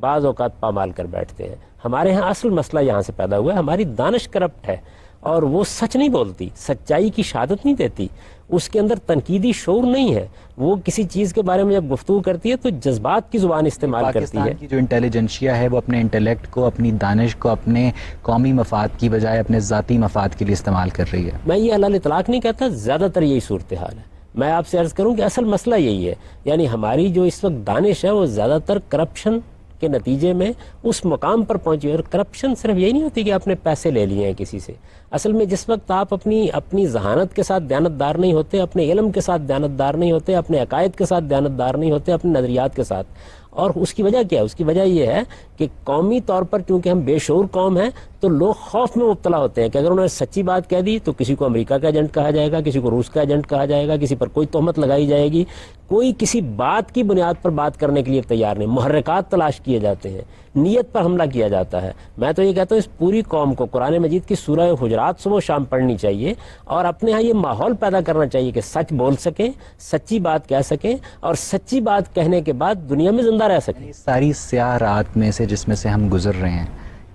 بعض اوقات پامال کر بیٹھتے ہیں. ہمارے ہاں اصل مسئلہ یہاں سے پیدا ہوا ہے. ہماری دانش کرپٹ ہے اور وہ سچ نہیں بولتی، سچائی کی شہادت نہیں دیتی، اس کے اندر تنقیدی شعور نہیں ہے. وہ کسی چیز کے بارے میں جب گفتگو کرتی ہے تو جذبات کی زبان استعمال کرتی ہے. پاکستان کی جو انٹیلیجنشیا ہے وہ اپنے انٹلیکٹ کو، اپنی دانش کو اپنے قومی مفاد کی بجائے اپنے ذاتی مفاد کے لیے استعمال کر رہی ہے. میں یہ حلال اطلاق نہیں کہتا، زیادہ تر یہی صورتحال ہے. میں آپ سے عرض کروں کہ اصل مسئلہ یہی ہے، یعنی ہماری جو اس وقت دانش ہے وہ زیادہ تر کرپشن کے نتیجے میں اس مقام پر پہنچی. اور کرپشن صرف یہی نہیں ہوتی کہ آپ نے پیسے لے لیے ہیں کسی سے. اصل میں جس وقت آپ اپنی ذہانت کے ساتھ دیانتدار نہیں ہوتے، اپنے علم کے ساتھ دیانتدار نہیں ہوتے، اپنے عقائد کے ساتھ دیانتدار نہیں ہوتے، اپنے نظریات کے ساتھ. اور اس کی وجہ کیا ہے؟ اس کی وجہ یہ ہے کہ قومی طور پر چونکہ ہم بے شعور قوم ہیں تو لوگ خوف میں مبتلا ہوتے ہیں کہ اگر انہوں نے سچی بات کہہ دی تو کسی کو امریکہ کا ایجنٹ کہا جائے گا، کسی کو روس کا ایجنٹ کہا جائے گا، کسی پر کوئی تہمت لگائی جائے گی. کوئی کسی بات کی بنیاد پر بات کرنے کے لیے تیار نہیں. محرکات تلاش کیے جاتے ہیں، نیت پر حملہ کیا جاتا ہے. میں تو یہ کہتا ہوں اس پوری قوم کو قرآن مجید کی سورہ حجرات صبح و شام پڑھنی چاہیے اور اپنے ہاں یہ ماحول پیدا کرنا چاہیے کہ سچ بول سکیں، سچی بات کہہ سکیں اور سچی بات کہنے کے بعد دنیا میں زندہ رہ سکیں. ساری سیاہ رات میں سے جس میں سے ہم گزر رہے ہیں،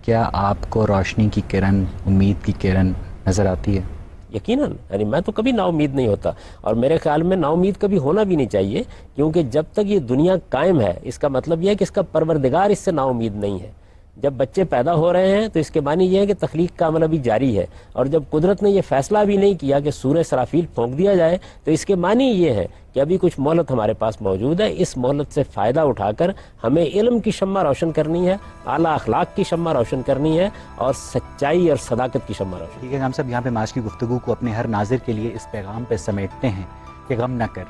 کیا آپ کو روشنی کی کرن، امید کی کرن نظر آتی ہے؟ یقیناً. یعنی میں تو کبھی نا امید نہیں ہوتا، اور میرے خیال میں نا امید کبھی ہونا بھی نہیں چاہیے، کیونکہ جب تک یہ دنیا قائم ہے اس کا مطلب یہ ہے کہ اس کا پروردگار اس سے نا امید نہیں ہے. جب بچے پیدا ہو رہے ہیں تو اس کے معنی یہ ہے کہ تخلیق کا عمل ابھی جاری ہے، اور جب قدرت نے یہ فیصلہ بھی نہیں کیا کہ سورہ سرافیل پھونک دیا جائے تو اس کے معنی یہ ہے کہ ابھی کچھ مہلت ہمارے پاس موجود ہے. اس مہلت سے فائدہ اٹھا کر ہمیں علم کی شمع روشن کرنی ہے، اعلیٰ اخلاق کی شمع روشن کرنی ہے اور سچائی اور صداقت کی شمع روشن. ٹھیک ہے، ہم سب یہاں پہ آج کی گفتگو کو اپنے ہر ناظر کے لیے اس پیغام پہ سمیٹتے ہیں کہ غم نہ کر،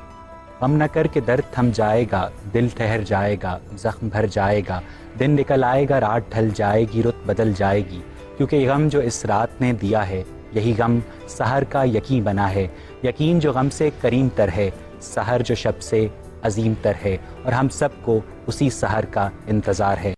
غم نہ کر کہ درد تھم جائے گا، دل ٹھہر جائے گا، زخم بھر جائے گا، دن نکل آئے گا، رات ڈھل جائے گی، رت بدل جائے گی. کیونکہ غم جو اس رات نے دیا ہے یہی غم سحر کا یقین بنا ہے. یقین جو غم سے کریم تر ہے، سحر جو شب سے عظیم تر ہے، اور ہم سب کو اسی سحر کا انتظار ہے.